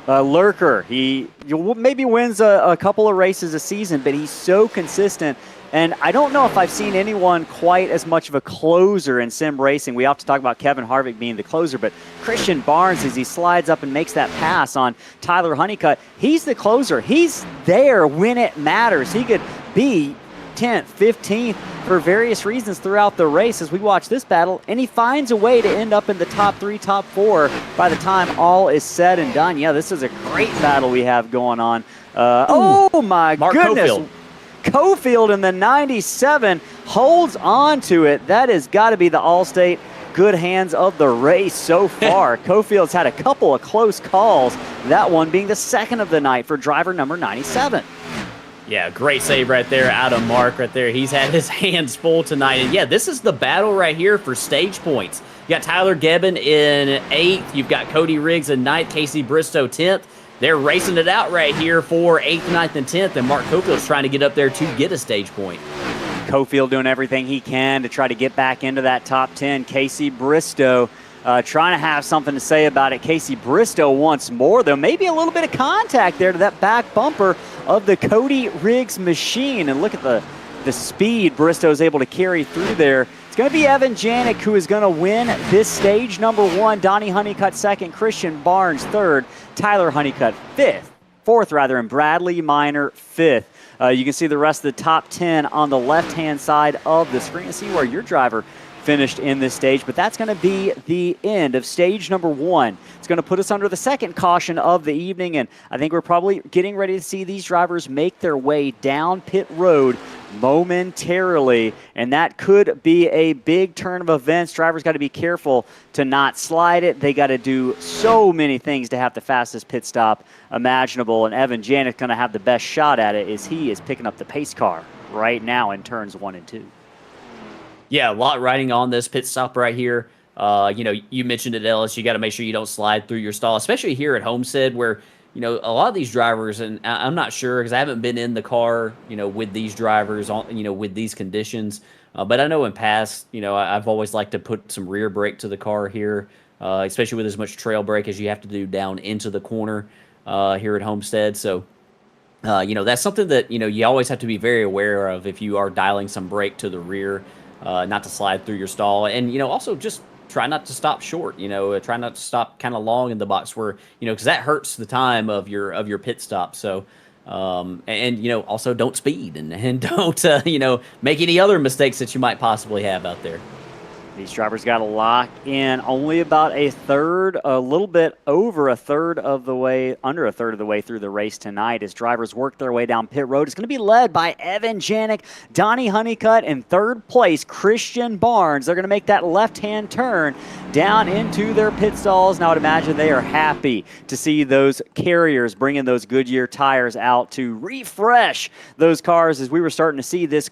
a lurker. He maybe wins a couple of races a season, but he's so consistent. And I don't know if I've seen anyone quite as much of a closer in sim racing. We often talk about Kevin Harvick being the closer, but Christian Barnes, as he slides up and makes that pass on Tyler Honeycutt, he's the closer. He's there when it matters. He could be 10th, 15th for various reasons throughout the race as we watch this battle, and he finds a way to end up in the top 3, top 4 by the time all is said and done. Yeah, this is a great battle we have going on. Oh my goodness. Cofield in the 97 holds on to it. That has got to be the Allstate good hands of the race so far. Cofield's had a couple of close calls, that one being the second of the night for driver number 97. Yeah, great save right there out of Mark right there. He's had his hands full tonight. And yeah, this is the battle right here for stage points. You got Tyler Gebbin in 8th. You've got Cody Riggs in 9th. Casey Bristow 10th. They're racing it out right here for 8th, 9th, and 10th. And Mark Cofield's trying to get up there to get a stage point. Cofield doing everything he can to try to get back into that top 10. Casey Bristow trying to have something to say about it. Casey Bristow once more, though. Maybe a little bit of contact there to that back bumper of the Cody Riggs machine. And look at the speed Bristow's able to carry through there. It's going to be Evan Janik who is going to win this stage number 1. Donnie Honeycutt 2nd. Christian Barnes 3rd. Tyler Honeycutt 4th rather, and Bradley Minor 5th. You can see the rest of the top 10 on the left-hand side of the screen and see where your driver finished in this stage, but that's going to be the end of stage number 1. It's going to put us under the second caution of the evening, and I think we're probably getting ready to see these drivers make their way down pit road momentarily, and that could be a big turn of events. Drivers got to be careful to not slide it. They got to do so many things to have the fastest pit stop imaginable, and Evan Janik going to have the best shot at it as he is picking up the pace car right now in turns 1 and 2. Yeah, a lot riding on this pit stop right here. You mentioned it, Ellis. You got to make sure you don't slide through your stall, especially here at Homestead, where a lot of these drivers, and I'm not sure because I haven't been in the car, with these drivers on, with these conditions. But I know in past, I've always liked to put some rear brake to the car here, especially with as much trail brake as you have to do down into the corner here at Homestead. So, that's something that, you always have to be very aware of if you are dialing some brake to the rear, not to slide through your stall. And, also just try not to stop short, try not to stop kind of long in the box where, because that hurts the time of your pit stop. So, also don't speed and don't, make any other mistakes that you might possibly have out there. These drivers got to lock in only about a little bit over a third of the way, under a third of the way through the race tonight as drivers work their way down pit road. It's going to be led by Evan Janik, Donnie Honeycutt, and third place, Christian Barnes. They're going to make that left-hand turn down into their pit stalls. Now, I would imagine they are happy to see those carriers bringing those Goodyear tires out to refresh those cars as we were starting to see this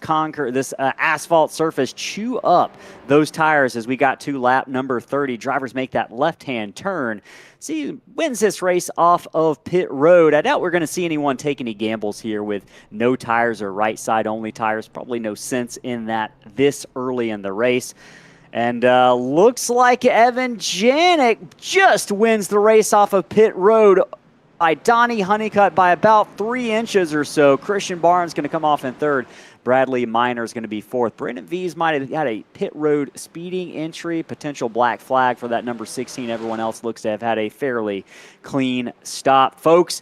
asphalt surface chew up those tires as we got to lap number 30. Drivers make that left-hand turn. See, wins this race off of pit road. I doubt we're going to see anyone take any gambles here with no tires or right side only tires. Probably no sense in that this early in the race. And looks like Evan Janik just wins the race off of pit road by Donnie Honeycutt by about 3 inches or so. Christian Barnes going to come off in third. Bradley Minor is going to be fourth. Brandon Vies might have had a pit road speeding entry, potential black flag for that number 16. Everyone else looks to have had a fairly clean stop. Folks,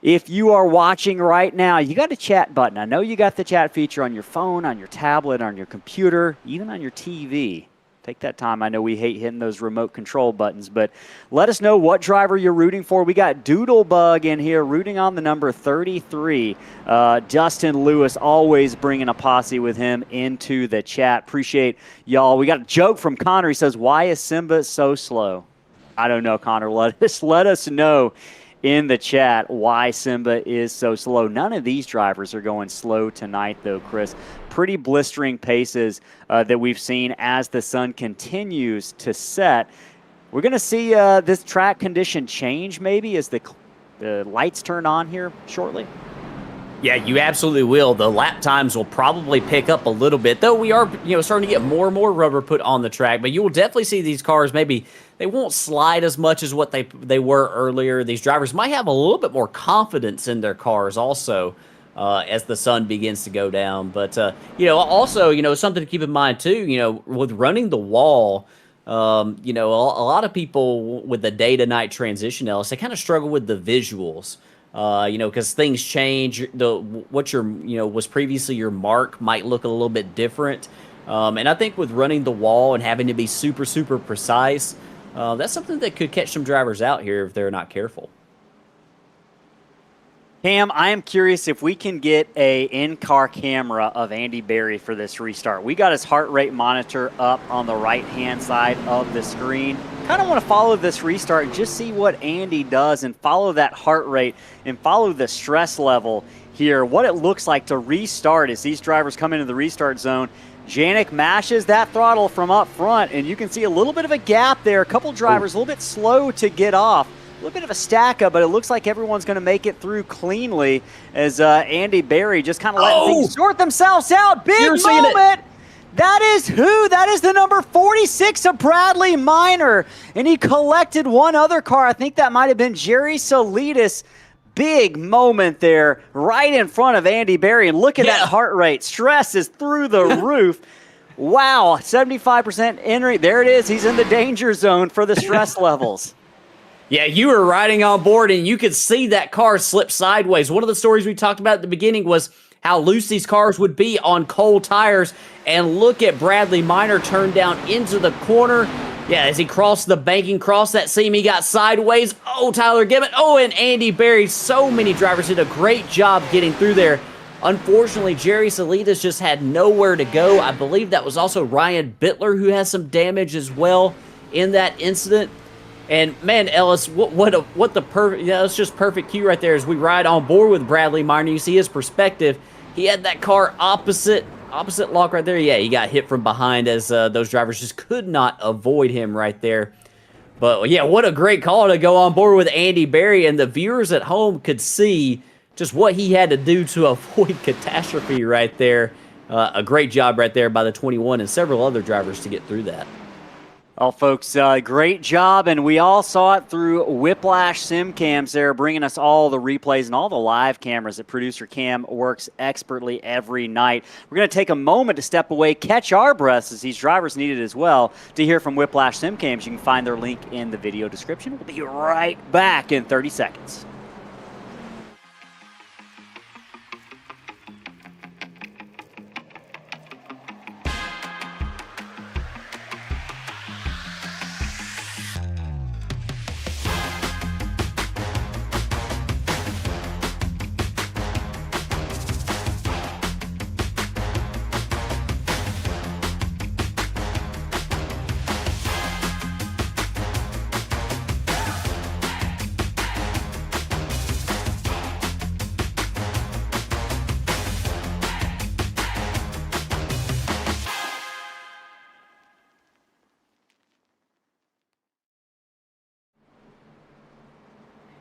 if you are watching right now, you got a chat button. I know you got the chat feature on your phone, on your tablet, on your computer, even on your TV. Take that time. I know we hate hitting those remote control buttons, but let us know what driver you're rooting for. We got Doodlebug in here rooting on the number 33. Dustin Lewis, always bringing a posse with him into the chat. Appreciate y'all. We got a joke from Connor. He says, "Why is Simba so slow?" I don't know, Connor. Let us know in the chat why Simba is so slow. None of these drivers are going slow tonight, though, Chris. Pretty blistering paces that we've seen as the sun continues to set. We're going to see this track condition change maybe as the lights turn on here shortly. Yeah, you absolutely will. The lap times will probably pick up a little bit, though we are, starting to get more and more rubber put on the track. But you will definitely see these cars maybe they won't slide as much as what they were earlier. These drivers might have a little bit more confidence in their cars also as the sun begins to go down. But also, something to keep in mind too. With running the wall. A lot of people with the day to night transition, Ellis, they kind of struggle with the visuals. Because things change. What was previously your mark might look a little bit different. And I think with running the wall and having to be super, super precise, that's something that could catch some drivers out here if they're not careful. Cam, I am curious if we can get a in-car camera of Andy Berry for this restart. We got his heart rate monitor up on the right-hand side of the screen. Kind of want to follow this restart and just see what Andy does and follow that heart rate and follow the stress level here, what it looks like to restart as these drivers come into the restart zone. Janik mashes that throttle from up front, and you can see a little bit of a gap there. A couple drivers a little bit slow to get off. A little bit of a stack up, but it looks like everyone's going to make it through cleanly as Andy Berry just kind of letting things sort themselves out. Big moment. That is who? That is the number 46 of Bradley Minor. And he collected one other car. I think that might have been Jerry Salidas. Big moment there right in front of Andy Berry. And look at that heart rate. Stress is through the roof. Wow, 75% entry. There it is. He's in the danger zone for the stress levels. Yeah, you were riding on board, and you could see that car slip sideways. One of the stories we talked about at the beginning was how loose these cars would be on cold tires. And look at Bradley Minor turn down into the corner. Yeah, as he crossed the banking, crossed that seam, he got sideways. Oh, Tyler Gibbon. Oh, and Andy Berry. So many drivers did a great job getting through there. Unfortunately, Jerry Salidas just had nowhere to go. I believe that was also Ryan Bitler who has some damage as well in that incident. And man, Ellis, it's just perfect cue right there as we ride on board with Bradley Minor. You see his perspective. He had that car opposite opposite lock right there. Yeah, he got hit from behind as those drivers just could not avoid him right there. But yeah, what a great call to go on board with Andy Berry, and the viewers at home could see just what he had to do to avoid catastrophe right there. A great job right there by the 21 and several other drivers to get through that. Well, folks, great job, and we all saw it through Whiplash Sim Cams there, bringing us all the replays and all the live cameras that producer Cam works expertly every night. We're going to take a moment to step away, catch our breaths, as these drivers need it as well, to hear from Whiplash Sim Cams. You can find their link in the video description. We'll be right back in 30 seconds.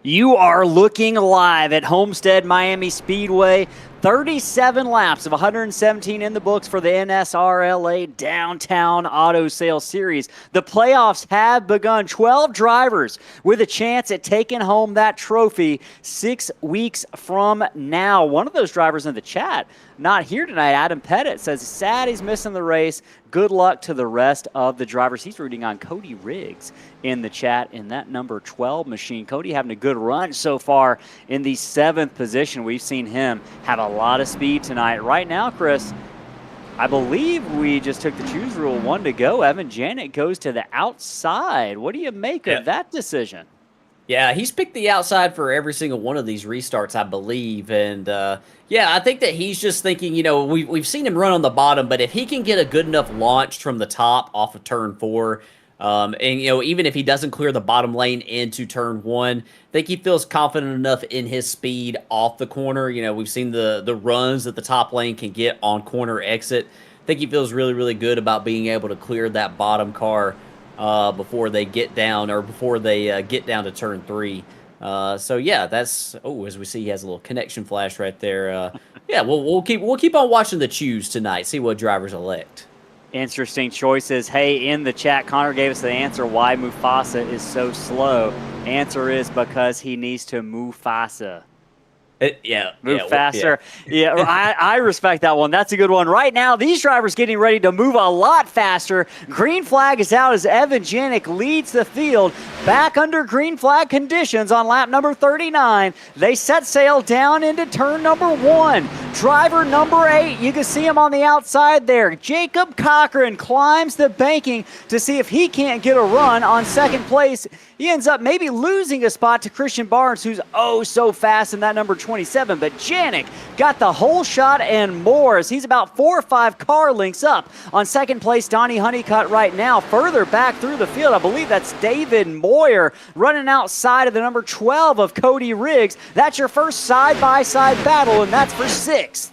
You are looking live at Homestead-Miami Speedway. 37 laps of 117 in the books for the NSRLA Downtown Auto Sales Series. The playoffs have begun. 12 drivers with a chance at taking home that trophy 6 weeks from now. One of those drivers in the chat, not here tonight, Adam Pettit, says sad he's missing the race. Good luck to the rest of the drivers. He's rooting on Cody Riggs in the chat in that number 12 machine. Cody having a good run so far in the 7th position. We've seen him have a lot of speed tonight. Right now, Chris, I believe we just took the choose rule 1 to go. Evan Janik goes to the outside. What do you make of that decision? Yeah, he's picked the outside for every single one of these restarts, I believe. And, yeah, I think that he's just thinking, you know, we've seen him run on the bottom, but if he can get a good enough launch from the top off of turn 4, and, you know, even if he doesn't clear the bottom lane into turn 1, I think he feels confident enough in his speed off the corner. You know, we've seen the runs that the top lane can get on corner exit. I think he feels really, really good about being able to clear that bottom car before they get down, or before they get down to turn 3. So yeah, that's as we see, he has a little connection flash right there. Yeah, we'll keep on watching the choose tonight. See what drivers elect. Interesting choices. Hey, in the chat, Connor gave us the answer why Mufasa is so slow. Answer is because he needs to Mufasa. Move faster. Yeah, I respect that one. That's a good one. Right now, these drivers getting ready to move a lot faster. Green flag is out as Evan Janik leads the field. Back under green flag conditions on lap number 39. They set sail down into turn number 1. Driver number 8, you can see him on the outside there. Jacob Cochran climbs the banking to see if he can't get a run on second place. He ends up maybe losing a spot to Christian Barnes, who's so fast in that number 27. But Janik got the whole shot and more, as he's about 4 or 5 car lengths up on second place. Donnie Honeycutt right now. Further back through the field, I believe that's David Moyer running outside of the number 12 of Cody Riggs. That's your first side-by-side battle, and that's for 6th.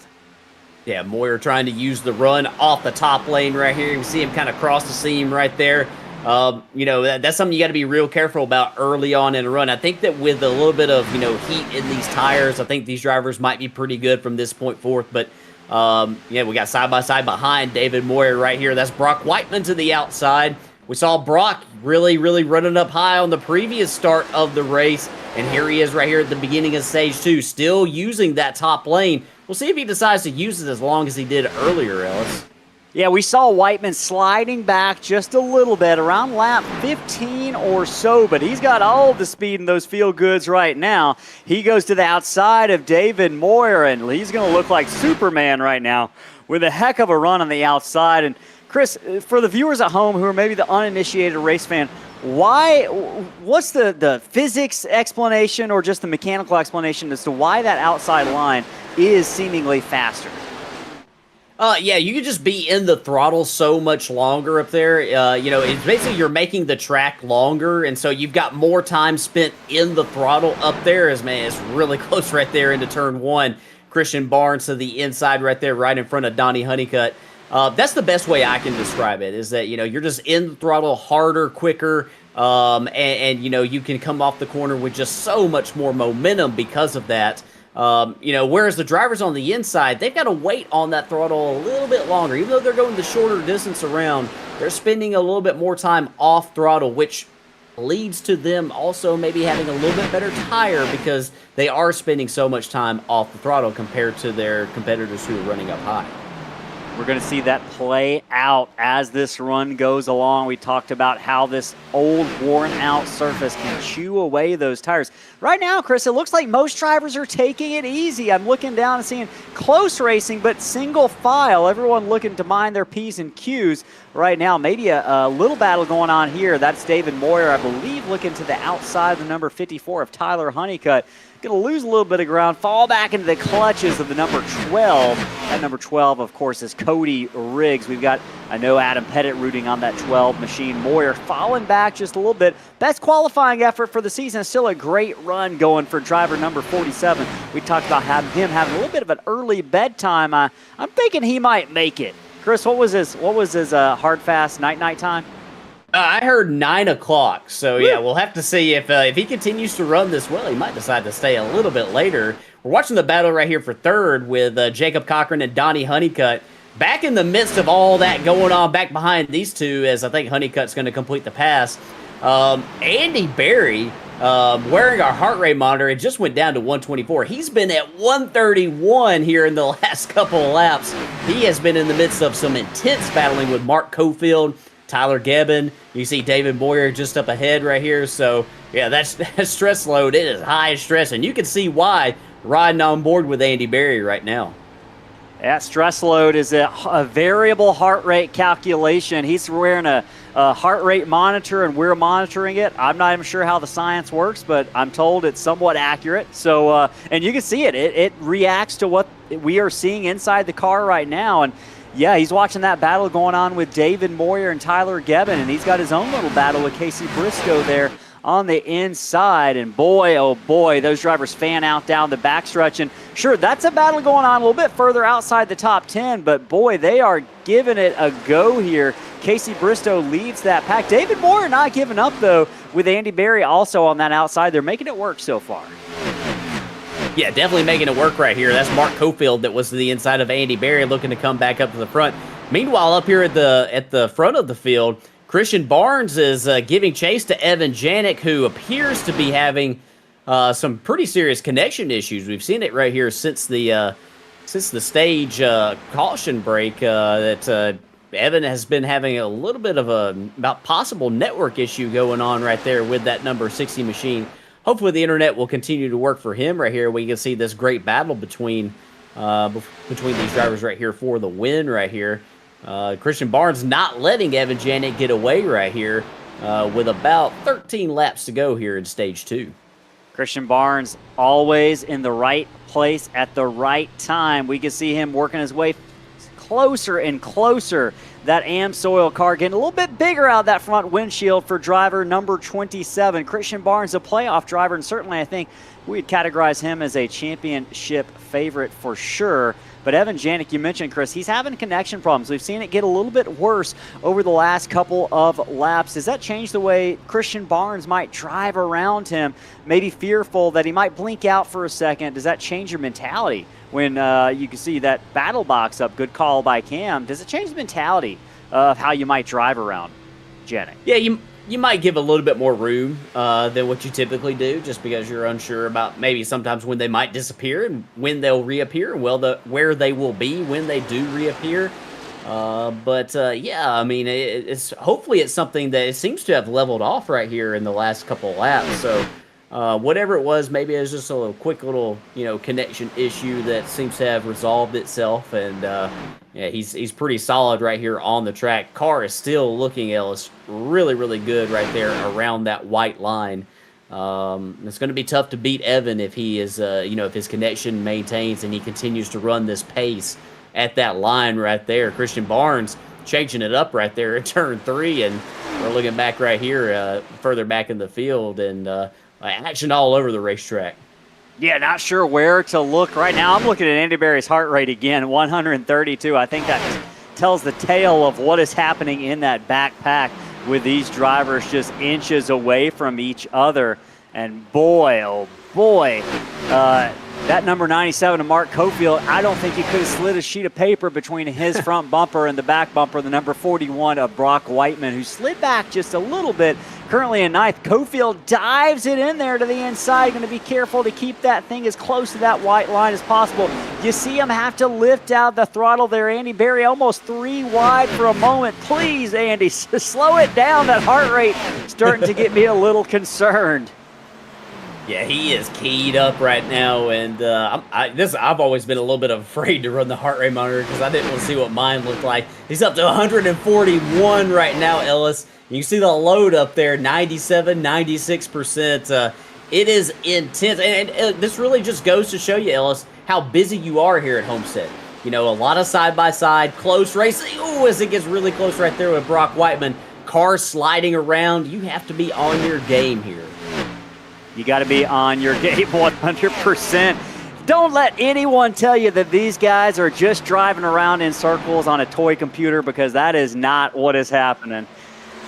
Yeah, Moyer trying to use the run off the top lane right here. You can see him kind of cross the seam right there. You know, that's something you got to be real careful about early on in a run. I think that with a little bit of, heat in these tires, I think these drivers might be pretty good from this point forth. But, yeah, we got side-by-side behind David Moyer right here. That's Brock Whiteman to the outside. We saw Brock really, really running up high on the previous start of the race. And here he is right here at the beginning of stage 2, still using that top lane. We'll see if he decides to use it as long as he did earlier, Ellis. Yeah, we saw Whiteman sliding back just a little bit around lap 15 or so, but he's got all the speed in those field goods right now. He goes to the outside of David Moyer, and he's going to look like Superman right now with a heck of a run on the outside. And Chris, for the viewers at home who are maybe the uninitiated race fan, what's the physics explanation or just the mechanical explanation as to why that outside line is seemingly faster? Yeah, you can just be in the throttle so much longer up there. It's basically you're making the track longer, and so you've got more time spent in the throttle up there. As man, it's really close right there into turn 1. Christian Barnes to the inside right there, right in front of Donnie Honeycutt. That's the best way I can describe it, is that, you're just in the throttle harder, quicker, and you can come off the corner with just so much more momentum because of that. Whereas the drivers on the inside, they've got to wait on that throttle a little bit longer. Even though they're going the shorter distance around, they're spending a little bit more time off throttle, which leads to them also maybe having a little bit better tire because they are spending so much time off the throttle compared to their competitors who are running up high. We're going to see that play out as this run goes along. We talked about how this old, worn-out surface can chew away those tires. Right now, Chris, it looks like most drivers are taking it easy. I'm looking down and seeing close racing, but single file. Everyone looking to mind their P's and Q's right now. Maybe a little battle going on here. That's David Moyer, I believe, looking to the outside of the number 54 of Tyler Honeycutt. Going to lose a little bit of ground, fall back into the clutches of the number 12. That number 12, of course, is Cody Riggs. We've got, I know, Adam Pettit rooting on that 12 machine. Moyer falling back just a little bit. Best qualifying effort for the season. Still a great run going for driver number 47. We talked about him having a little bit of an early bedtime. I'm thinking he might make it. Chris, what was his hard, fast night time? I heard 9 o'clock, so yeah, we'll have to see if he continues to run this well. He might decide to stay a little bit later. We're watching the battle right here for third with Jacob Cochran and Donnie Honeycutt. Back in the midst of all that going on back behind these two, as I think Honeycutt's going to complete the pass. Andy Berry, wearing our heart rate monitor, it just went down to 124. He's been at 131 here in the last couple of laps. He has been in the midst of some intense battling with Mark Cofield, Tyler Gebbin. You see David Moyer just up ahead right here. So, yeah, that stress load, it is high stress, and you can see why riding on board with Andy Berry right now. That stress load is a variable heart rate calculation. He's wearing a heart rate monitor, and we're monitoring it. I'm not even sure how the science works, but I'm told it's somewhat accurate. So, and you can see it. It reacts to what we are seeing inside the car right now. And yeah, he's watching that battle going on with David Moyer and Tyler Gebbin, and he's got his own little battle with Casey Briscoe there on the inside. And boy, oh boy, those drivers fan out down the backstretch. And sure, that's a battle going on a little bit further outside the top 10, but boy, they are giving it a go here. Casey Bristow leads that pack. David Moyer not giving up, though, with Andy Berry also on that outside. They're making it work so far. Yeah, definitely making it work right here. That's Mark Cofield that was to the inside of Andy Berry, looking to come back up to the front. Meanwhile, up here at the front of the field, Christian Barnes is giving chase to Evan Janik, who appears to be having some pretty serious connection issues. We've seen it right here since the stage caution break that Evan has been having a little bit of a possible network issue going on right there with that number 60 machine. Hopefully the internet will continue to work for him right here. We can see this great battle between these drivers right here for the win right here. Christian Barnes not letting Evan Janik get away right here with about 13 laps to go here in stage 2. Christian Barnes always in the right place at the right time. We can see him working his way closer and closer. That AmSoil car getting a little bit bigger out of that front windshield for driver number 27. Christian Barnes, a playoff driver, and certainly I think we'd categorize him as a championship favorite for sure. But Evan Janik, you mentioned, Chris, he's having connection problems. We've seen it get a little bit worse over the last couple of laps. Does that change the way Christian Barnes might drive around him, maybe fearful that he might blink out for a second? Does that change your mentality when you can see that battle box up? Good call by Cam. Does it change the mentality of how you might drive around Janik? Yeah, you might give a little bit more room than what you typically do, just because you're unsure about maybe sometimes when they might disappear and when they'll reappear, where they will be when they do reappear. Yeah, I mean, it's hopefully it's something that it seems to have leveled off right here in the last couple of laps. So whatever it was, maybe it was just a quick little connection issue that seems to have resolved itself. And yeah, he's pretty solid right here on the track. Car is still looking, Ellis, really, really good right there around that white line. It's going to be tough to beat Evan if he is, if his connection maintains and he continues to run this pace at that line right there. Christian Barnes changing it up right there at turn 3, and we're looking back right here, further back in the field, and action all over the racetrack. Yeah, not sure where to look right now. I'm looking at Andy Berry's heart rate again, 132. I think that tells the tale of what is happening in that backpack with these drivers just inches away from each other. And boy, oh boy, that number 97 of Mark Cofield, I don't think he could have slid a sheet of paper between his front bumper and the back bumper. The number 41 of Brock Whiteman, who slid back just a little bit, currently in ninth. Cofield dives it in there to the inside. Going to be careful to keep that thing as close to that white line as possible. You see him have to lift out the throttle there. Andy Berry almost 3 wide for a moment. Please, Andy, slow it down. That heart rate starting to get me a little concerned. Yeah, he is keyed up right now, and I've always been a little bit afraid to run the heart rate monitor because I didn't want to see what mine looked like. He's up to 141 right now, Ellis. You can see the load up there, 97, 96%. It is intense, and this really just goes to show you, Ellis, how busy you are here at Homestead. You know, a lot of side-by-side, close racing. Ooh, as it gets really close right there with Brock Whiteman. Cars sliding around. You have to be on your game here. You got to be on your game 100%. Don't let anyone tell you that these guys are just driving around in circles on a toy computer, because that is not what is happening.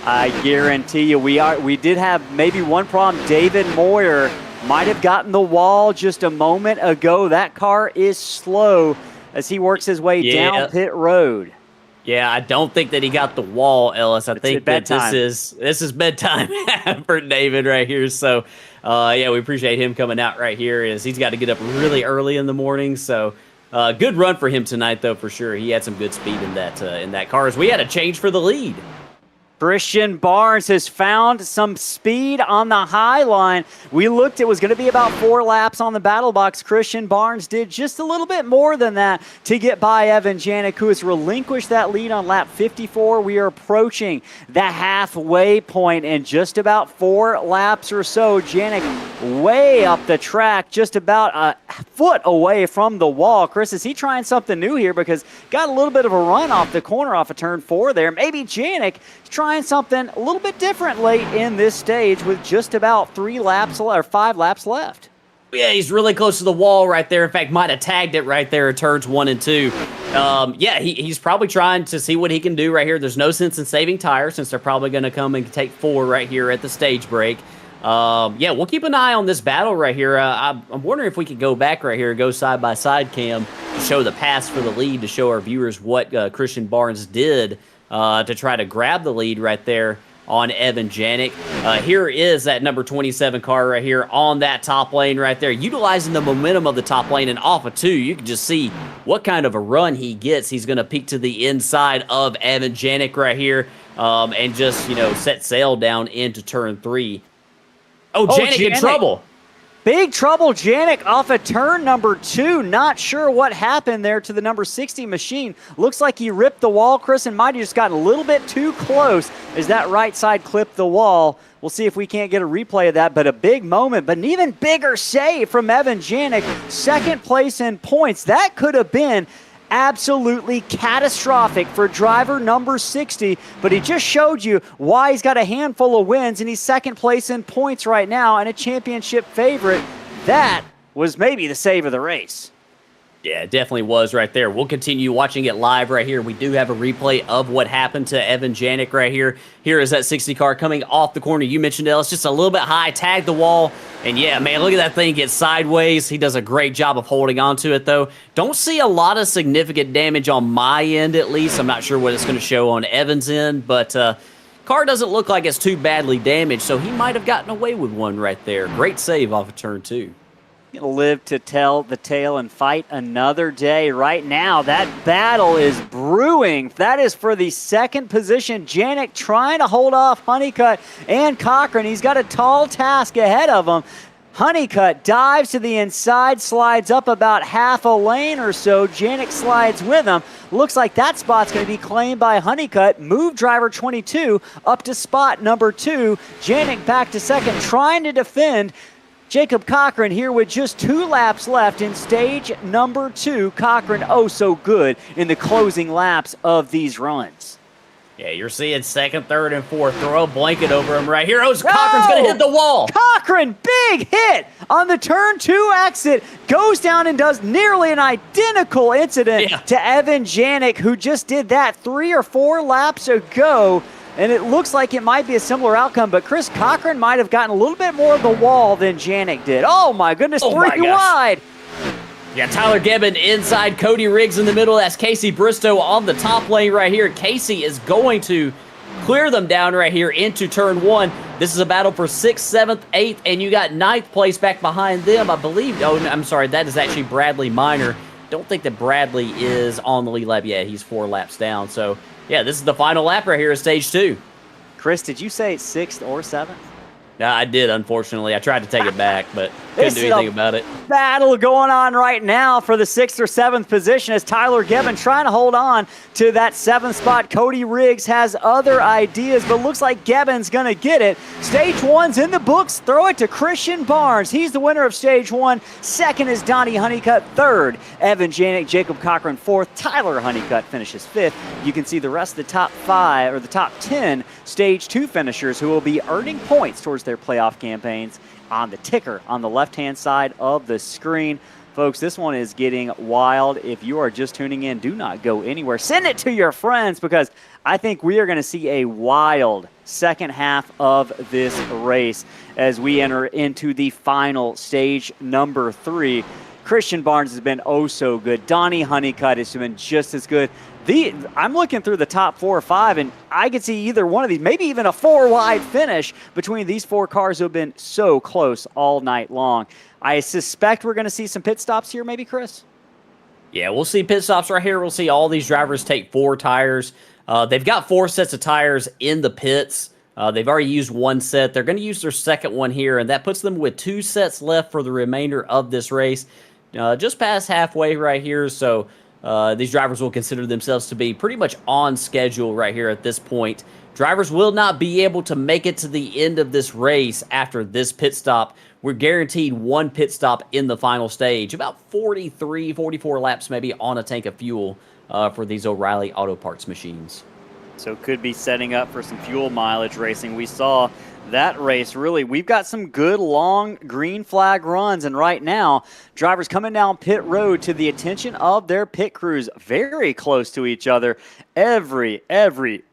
I guarantee you we did have maybe one problem. David Moyer might have gotten the wall just a moment ago. That car is slow as he works his way down pit road. Yeah, I don't think that he got the wall, Ellis. I think that this is bedtime for David right here. So, yeah, we appreciate him coming out right here. He's got to get up really early in the morning. So, good run for him tonight, though, for sure. He had some good speed in that car. As we had a change for the lead. Christian Barnes has found some speed on the high line. We looked, it was going to be about 4 laps on the battle box. Christian Barnes did just a little bit more than that to get by Evan Janik, who has relinquished that lead on lap 54. We are approaching the halfway point in just about 4 laps or so. Janik way up the track, just about a foot away from the wall. Chris, is he trying something new here? Because got a little bit of a run off the corner off of turn 4 there. Maybe Janik is trying something a little bit different late in this stage with just about 3 laps or 5 laps left. Yeah, he's really close to the wall right there. In fact, might have tagged it right there at turns 1 and 2. Yeah, he's probably trying to see what he can do right here. There's no sense in saving tires since they're probably going to come and take 4 right here at the stage break. Yeah, we'll keep an eye on this battle right here. I'm wondering if we could go back right here, go side by side, Cam, to show the pass for the lead, to show our viewers what Christian Barnes did to try to grab the lead right there on Evan Janik. Here is that number 27 car right here on that top lane right there, utilizing the momentum of the top lane, and off of 2, you can just see what kind of a run he gets. He's going to peek to the inside of Evan Janik right here and just, you know, set sail down into turn 3. Oh, Janik in trouble. Big trouble, Janik off of turn number 2. Not sure what happened there to the number 60 machine. Looks like he ripped the wall, Chris, and might have just gotten a little bit too close as that right side clipped the wall. We'll see if we can't get a replay of that, but a big moment, but an even bigger save from Evan Janik. Second place in points. That could have been absolutely catastrophic for driver number 60, but he just showed you why he's got a handful of wins, and he's second place in points right now and a championship favorite. That was maybe the save of the race. Yeah, it definitely was right there. We'll continue watching it live right here. We do have a replay of what happened to Evan Janik right here. Here is that 60 car coming off the corner. You mentioned it. It's just a little bit high, tagged the wall. And yeah, man, look at that thing get sideways. He does a great job of holding on to it, though. Don't see a lot of significant damage on my end, at least. I'm not sure what it's going to show on Evan's end, but car doesn't look like it's too badly damaged, so he might have gotten away with one right there. Great save off of turn 2. Gonna live to tell the tale and fight another day. Right now, that battle is brewing. That is for the second position. Janik trying to hold off Honeycutt and Cochran. He's got a tall task ahead of him. Honeycutt dives to the inside, slides up about half a lane or so. Janik slides with him. Looks like that spot's going to be claimed by Honeycutt. Move driver 22 up to spot number 2. Janik back to second, trying to defend. Jacob Cochran here with just 2 laps left in stage number 2. Cochran oh so good in the closing laps of these runs. Yeah, you're seeing second, third, and fourth. Throw a blanket over him right here. Oh, Cochran's going to hit the wall. Cochran, big hit on the turn 2 exit. Goes down and does nearly an identical incident to Evan Janik, who just did that 3 or 4 laps ago. And it looks like it might be a similar outcome, but Chris Cochran might have gotten a little bit more of the wall than Janik did. Oh, my goodness, 3 wide. Yeah, Tyler Gibbon inside, Cody Riggs in the middle. That's Casey Bristow on the top lane right here. Casey is going to clear them down right here into turn 1. This is a battle for 6th, 7th, 8th, and you got 9th place back behind them, I believe. Oh, I'm sorry, that is actually Bradley Minor. Don't think that Bradley is on the lead lap yet. He's 4 laps down. So, yeah, this is the final lap right here at stage 2. Chris, did you say 6th or 7th? No, I did, unfortunately. I tried to take it back, but couldn't do anything about it. Battle going on right now for the 6th or 7th position as Tyler Gibbon trying to hold on to that 7th spot. Cody Riggs has other ideas, but looks like Gibbon's going to get it. Stage 1's in the books. Throw it to Christian Barnes. He's the winner of Stage 1. Second is Donnie Honeycutt. Third, Evan Janik, Jacob Cochran. Fourth, Tyler Honeycutt finishes 5th. You can see the rest of the top 5 or the top 10 Stage 2 finishers who will be earning points towards their playoff campaigns on the ticker on the left-hand side of the screen. Folks, this one is getting wild. If you are just tuning in, do not go anywhere. Send it to your friends because I think we are going to see a wild second half of this race as we enter into the final stage, number 3. Christian Barnes has been oh so good. Donnie Honeycutt has been just as good. I'm looking through the top 4 or 5, and I could see either one of these, maybe even a 4-wide finish between these 4 cars who have been so close all night long. I suspect we're going to see some pit stops here, maybe, Chris? Yeah, we'll see pit stops right here. We'll see all these drivers take 4 tires. They've got 4 sets of tires in the pits. They've already used 1 set. They're going to use their second one here, and that puts them with 2 sets left for the remainder of this race. Just past halfway right here, so these drivers will consider themselves to be pretty much on schedule right here at this point. Drivers will not be able to make it to the end of this race after this pit stop. We're guaranteed 1 pit stop in the final stage, about 43, 44 laps maybe on a tank of fuel for these O'Reilly Auto Parts machines. So could be setting up for some fuel mileage racing. We saw that race, really, we've got some good long green flag runs, and right now, drivers coming down pit road to the attention of their pit crews, very close to each other. Every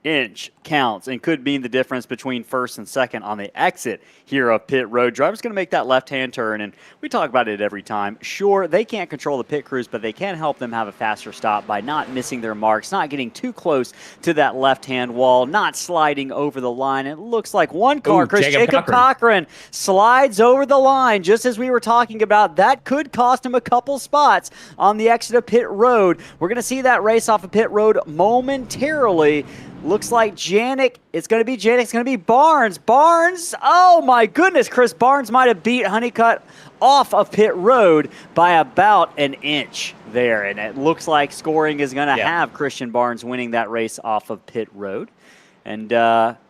inch counts and could mean the difference between first and second on the exit here of pit road. Drivers going to make that left-hand turn, and we talk about it every time. Sure, they can't control the pit crews, but they can help them have a faster stop by not missing their marks, not getting too close to that left-hand wall, not sliding over the line. It looks like one car, Jacob Cochran slides over the line, just as we were talking about. That could cost him a couple spots on the exit of pit road. We're going to see that race off of pit road momentarily. Looks like Janik. It's going to be Janik. It's going to be Barnes. Barnes. Oh, my goodness. Chris Barnes might have beat Honeycutt off of pit road by about an inch there. And it looks like scoring is going to have Christian Barnes winning that race off of pit road. And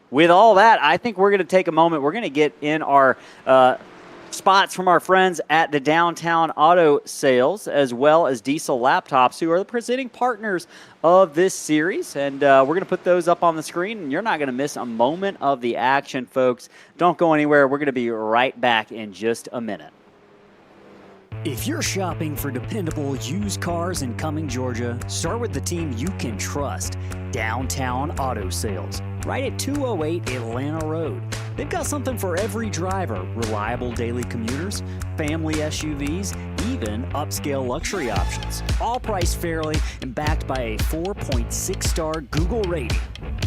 with all that, I think we're going to take a moment. We're going to get in our spots from our friends at the Downtown Auto Sales, as well as Diesel Laptops, who are the presenting partners of this series. And we're going to put those up on the screen, and you're not going to miss a moment of the action, folks. Don't go anywhere. We're going to be right back in just a minute. If you're shopping for dependable used cars in Cumming, Georgia, start with the team you can trust, Downtown Auto Sales, right at 208 Atlanta Road. They've got something for every driver: reliable daily commuters, family SUVs, even upscale luxury options, all priced fairly and backed by a 4.6-star Google rating.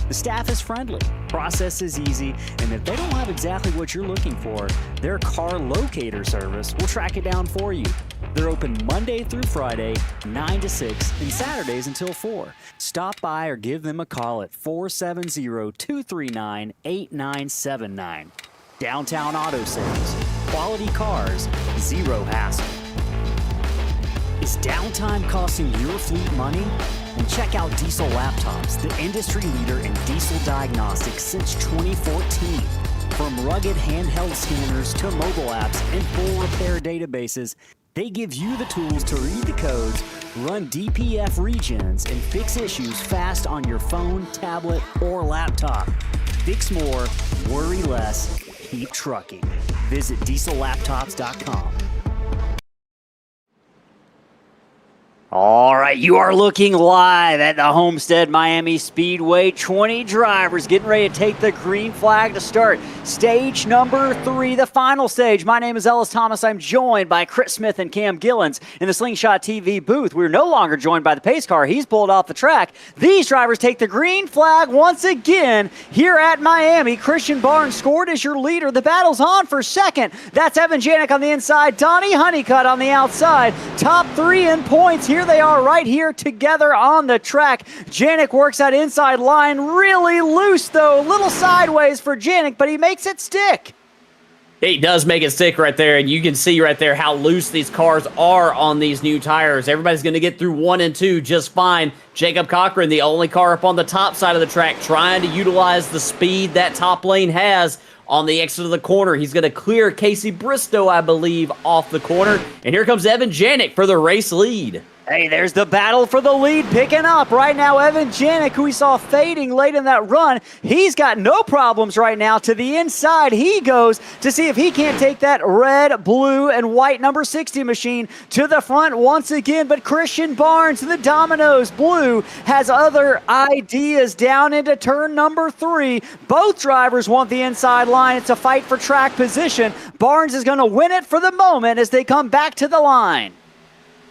The staff is friendly, process is easy, and if they don't have exactly what you're looking for, their car locator service will track it down for you. They're open Monday through Friday, 9 to 6, and Saturdays until 4. Stop by or give them a call at 470-239-8979. Downtown Auto Sales. Quality cars, zero hassle. Is downtime costing your fleet money? And check out Diesel Laptops, the industry leader in diesel diagnostics since 2014. From rugged handheld scanners to mobile apps and full repair databases, They give you the tools to read the codes, run DPF regions, and fix issues fast on your phone, tablet, or laptop. Fix more, worry less, keep trucking. Visit diesellaptops.com. All right, you are looking live at the Homestead-Miami Speedway. 20 drivers getting ready to take the green flag to start stage number 3, the final stage. My name is Ellis Thomas. I'm joined by Chris Smith and Cam Gillens in the Slingshot TV booth. We're no longer joined by the pace car. He's pulled off the track. These drivers take the green flag once again here at Miami. Christian Barnes scored as your leader. The battle's on for second. That's Evan Janik on the inside. Donnie Honeycutt on the outside. Top 3 in points. Here they are right here together on the track. Janik works that inside line really loose, though. A little sideways for Janik, but he makes it stick. He does make it stick right there, and you can see right there how loose these cars are on these new tires. Everybody's going to get through 1 and 2 just fine. Jacob Cochran, the only car up on the top side of the track, trying to utilize the speed that top lane has on the exit of the corner. He's going to clear Casey Bristow, I believe, off the corner. And here comes Evan Janik for the race lead. Hey, there's the battle for the lead picking up right now. Evan Janik, who we saw fading late in that run, he's got no problems right now. To the inside he goes to see if he can't take that red, blue, and white number 60 machine to the front once again. But Christian Barnes, the Domino's Blue, has other ideas down into turn number 3. Both drivers want the inside line. It's a fight for track position. Barnes is going to win it for the moment as they come back to the line.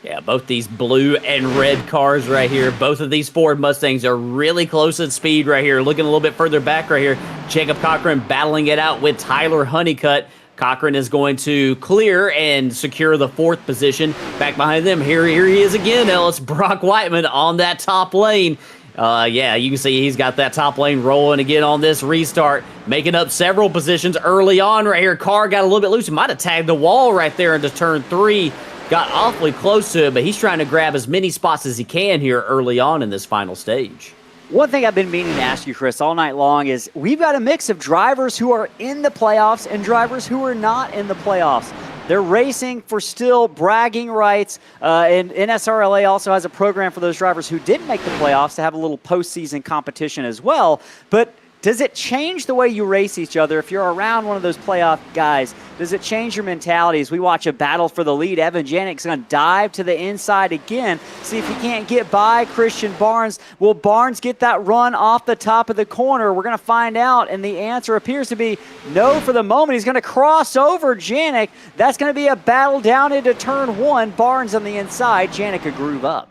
Yeah, both these blue and red cars right here. Both of these Ford Mustangs are really close at speed right here. Looking a little bit further back right here. Jacob Cochran battling it out with Tyler Honeycutt. Cochran is going to clear and secure the 4th position. Back behind them, here he is again, Ellis. Brock Whiteman on that top lane. Yeah, you can see he's got that top lane rolling again on this restart, making up several positions early on right here. Car got a little bit loose. He might have tagged the wall right there into turn 3. Got awfully close to it, but he's trying to grab as many spots as he can here early on in this final stage. One thing I've been meaning to ask you, Chris, all night long is we've got a mix of drivers who are in the playoffs and drivers who are not in the playoffs. They're racing for still bragging rights, and NSRLA also has a program for those drivers who didn't make the playoffs to have a little postseason competition as well. But does it change the way you race each other if you're around one of those playoff guys? Does it change your mentality? As we watch a battle for the lead, Evan Janik's going to dive to the inside again, see if he can't get by Christian Barnes. Will Barnes get that run off the top of the corner? We're going to find out, and the answer appears to be no for the moment. He's going to cross over Janik. That's going to be a battle down into turn 1. Barnes on the inside. Janik a groove up.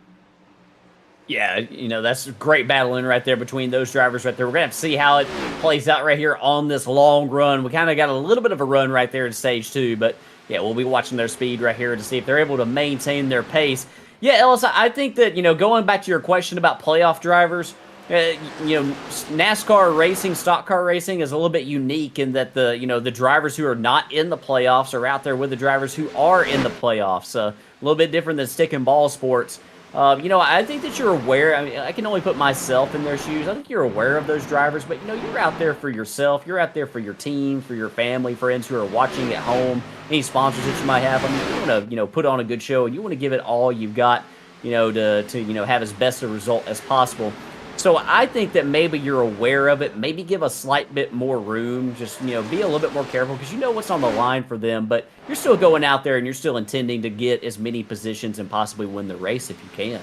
Yeah, you know, that's great battling right there between those drivers right there. We're going to have to see how it plays out right here on this long run. We kind of got a little bit of a run right there in stage 2, but yeah, we'll be watching their speed right here to see if they're able to maintain their pace. Yeah, Ellis, I think that, you know, going back to your question about playoff drivers, you know, NASCAR racing, stock car racing is a little bit unique in that the drivers who are not in the playoffs are out there with the drivers who are in the playoffs. A little bit different than stick and ball sports. You know, I think that you're aware. I mean, I can only put myself in their shoes. I think you're aware of those drivers, but, you know, you're out there for yourself. You're out there for your team, for your family, friends who are watching at home, any sponsors that you might have. I mean, you want to, you know, put on a good show, and you want to give it all you've got, you know, to you know, have as best a result as possible. So I think that maybe you're aware of it. Maybe give a slight bit more room. Just, you know, be a little bit more careful because you know what's on the line for them. But you're still going out there and you're still intending to get as many positions and possibly win the race if you can.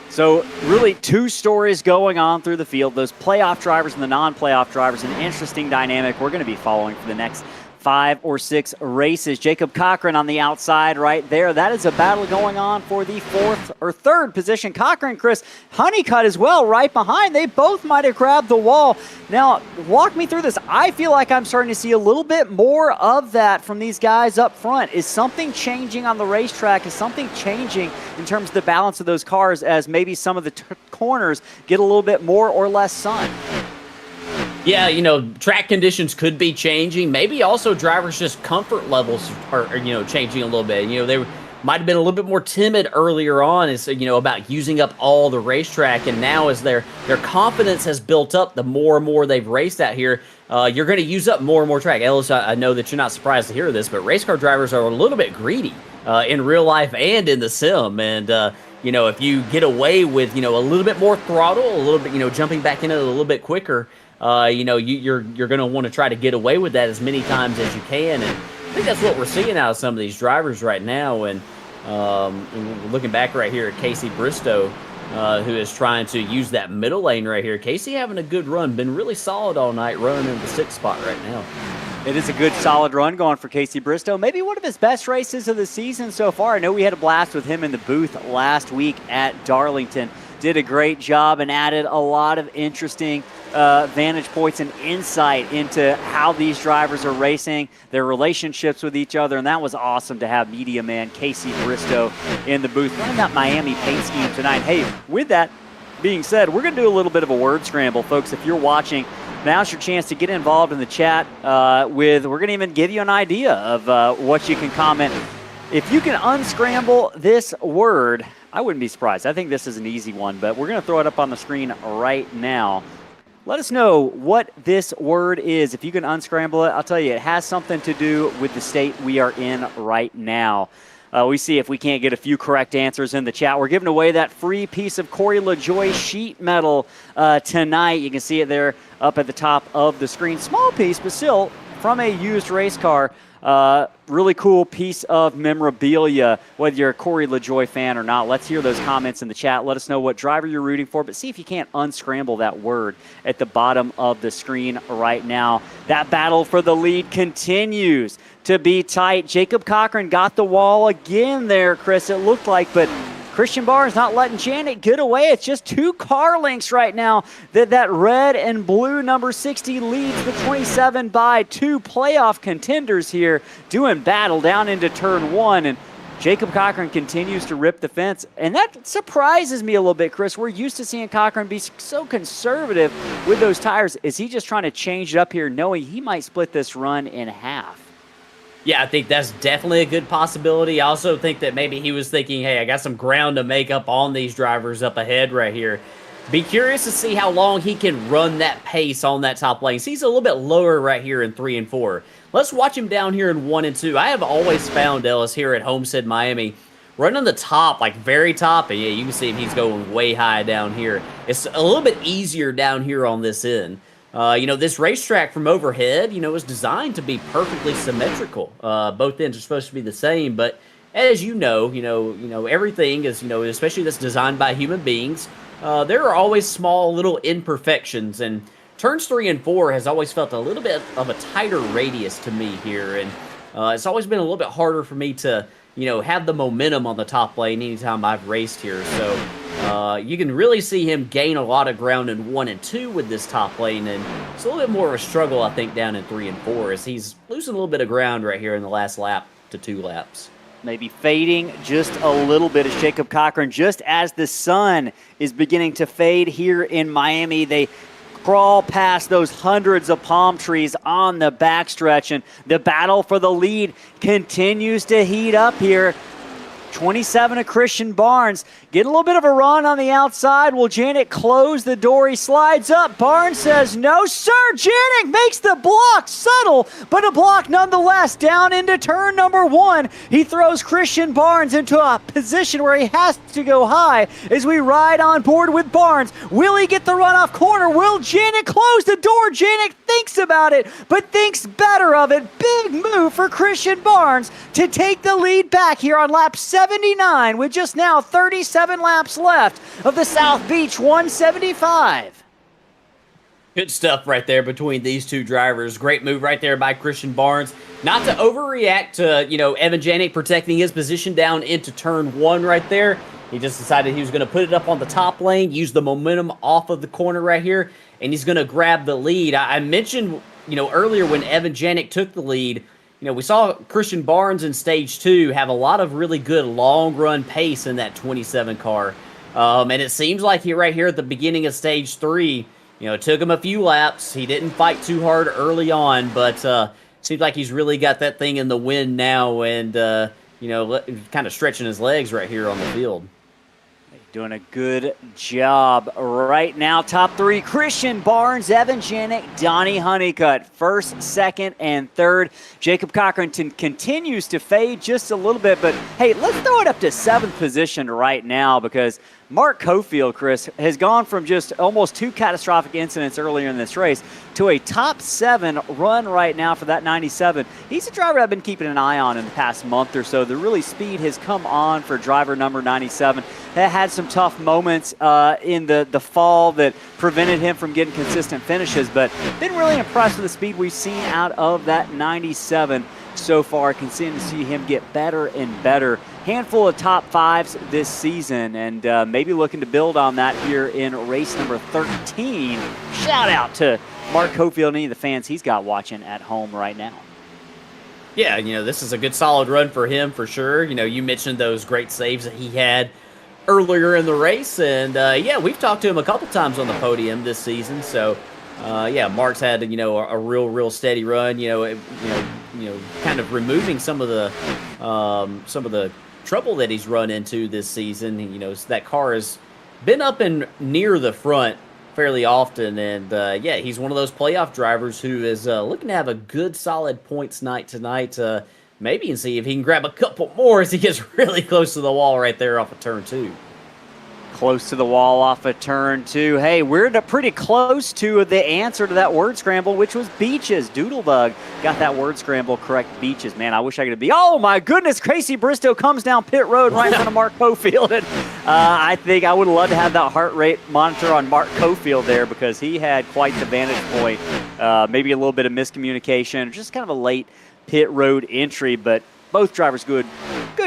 So really 2 stories going on through the field. Those playoff drivers and the non-playoff drivers. An interesting dynamic we're going to be following for the next 5 or 6 races. Jacob Cochran on the outside right there. That is a battle going on for the 4th or 3rd position. Cochran, Chris, Honeycutt as well right behind. They both might have grabbed the wall. Now, walk me through this. I feel like I'm starting to see a little bit more of that from these guys up front. Is something changing on the racetrack? Is something changing in terms of the balance of those cars as maybe some of the corners get a little bit more or less sun? Yeah, you know, track conditions could be changing. Maybe also drivers' just comfort levels are you know, changing a little bit. You know, they might have been a little bit more timid earlier on, as you know, about using up all the racetrack, and now as their confidence has built up, the more and more they've raced out here, you're going to use up more and more track. Ellis, I know that you're not surprised to hear this, but race car drivers are a little bit greedy. in real life and in the sim. And, if you get away with, a little bit more throttle, a little bit, jumping back in it a little bit quicker, you're going to want to try to get away with that as many times as you can. And I think that's what we're seeing out of some of these drivers right now. And looking back right here at Casey Bristow, who is trying to use that middle lane right here. Casey having a good run, been really solid all night, running in the 6th spot right now. It is a good, solid run going for Casey Bristow. Maybe one of his best races of the season so far. I know we had a blast with him in the booth last week at Darlington. Did a great job and added a lot of interesting vantage points and insight into how these drivers are racing, their relationships with each other, and that was awesome to have media man Casey Bristow in the booth running that Miami paint scheme tonight. Hey, with that being said, we're going to do a little bit of a word scramble, folks. If you're watching, now's your chance to get involved in the chat we're going to even give you an idea of what you can comment. If you can unscramble this word, I wouldn't be surprised. I think this is an easy one, but we're going to throw it up on the screen right now. Let us know what this word is. If you can unscramble it, I'll tell you, it has something to do with the state we are in right now. We see if we can't get a few correct answers in the chat. We're giving away that free piece of Corey LaJoie sheet metal tonight. You can see it there up at the top of the screen. Small piece, but still from a used race car. Really cool piece of memorabilia, whether you're a Corey LaJoie fan or not. Let's hear those comments in the chat. Let us know what driver you're rooting for, but see if you can't unscramble that word at the bottom of the screen right now. That battle for the lead continues to be tight. Jacob Cochran got the wall again there, Chris, it looked like, but Christian Barnes not letting Janik get away. It's just 2 car lengths right now. That red and blue number 60 leads the 27 by 2 playoff contenders here doing battle down into turn 1. And Jacob Cochran continues to rip the fence. And that surprises me a little bit, Chris. We're used to seeing Cochran be so conservative with those tires. Is he just trying to change it up here knowing he might split this run in half? Yeah, I think that's definitely a good possibility. I also think that maybe he was thinking, hey, I got some ground to make up on these drivers up ahead right here. Be curious to see how long he can run that pace on that top lane. So he's a little bit lower right here in 3 and 4. Let's watch him down here in 1 and 2. I have always found Ellis here at Homestead-Miami running the top, like very top. And yeah, you can see him, he's going way high down here. It's a little bit easier down here on this end. This racetrack from overhead, is designed to be perfectly symmetrical. Both ends are supposed to be the same, but as everything is, especially that's designed by human beings, there are always small little imperfections, and turns 3 and 4 has always felt a little bit of a tighter radius to me here, and it's always been a little bit harder for me to, have the momentum on the top lane anytime I've raced here, so you can really see him gain a lot of ground in 1 and 2 with this top lane, and it's a little bit more of a struggle, I think, down in 3 and 4 as he's losing a little bit of ground right here in the last lap to 2 laps. Maybe fading just a little bit as Jacob Cochran, just as the sun is beginning to fade here in Miami. They crawl past those hundreds of palm trees on the backstretch, and the battle for the lead continues to heat up here. 27 of Christian Barnes. Get a little bit of a run on the outside. Will Janik close the door? He slides up. Barnes says, no, sir. Janik makes the block. Subtle, but a block nonetheless. Down into turn number 1. He throws Christian Barnes into a position where he has to go high as we ride on board with Barnes. Will he get the runoff corner? Will Janik close the door? Janik thinks about it, but thinks better of it. Big move for Christian Barnes to take the lead back here on lap 79 with just now 37 laps left of the South Beach 175. Good stuff right there between these two drivers. Great move right there by Christian Barnes. Not to overreact to, Evan Janik protecting his position down into turn 1 right there. He just decided he was going to put it up on the top lane, use the momentum off of the corner right here, and he's going to grab the lead. I mentioned, earlier when Evan Janik took the lead, we saw Christian Barnes in Stage 2 have a lot of really good long-run pace in that 27 car. And it seems like right here at the beginning of Stage 3, it took him a few laps. He didn't fight too hard early on, but seems like he's really got that thing in the wind now and, kind of stretching his legs right here on the field. Doing a good job right now. Top three, Christian Barnes, Evan Janik, Donnie Honeycutt. First, second, and third. Jacob Cochran continues to fade just a little bit, but hey, let's throw it up to seventh position right now because Mark Cofield, Chris, has gone from just almost two catastrophic incidents earlier in this race to a top 7 run right now for that 97. He's a driver I've been keeping an eye on in the past month or so. The really speed has come on for driver number 97. That had some tough moments in the fall that prevented him from getting consistent finishes, but been really impressed with the speed we've seen out of that 97 so far. Continue to see him get better and better. Handful of top 5s this season, and maybe looking to build on that here in race number 13. Shout out to Mark Cofield and any of the fans he's got watching at home right now. Yeah, this is a good solid run for him for sure. You mentioned those great saves that he had earlier in the race, and yeah, we've talked to him a couple times on the podium this season. So yeah, Mark's had a real steady run. Kind of removing some of the trouble that he's run into this season. That car has been up and near the front fairly often, and yeah, he's one of those playoff drivers who is looking to have a good solid points night tonight. Maybe and see if he can grab a couple more as he gets really close to the wall right there off of turn 2. Close to the wall off of turn 2. Hey, we're pretty close to the answer to that word scramble, which was beaches. Doodlebug got that word scramble correct, beaches. Man, I wish I could be. Oh, my goodness, Casey Bristow comes down pit road right in front of Mark Cofield. And I think I would love to have that heart rate monitor on Mark Cofield there because he had quite the vantage point. Maybe a little bit of miscommunication, just kind of a late pit road entry, but both drivers good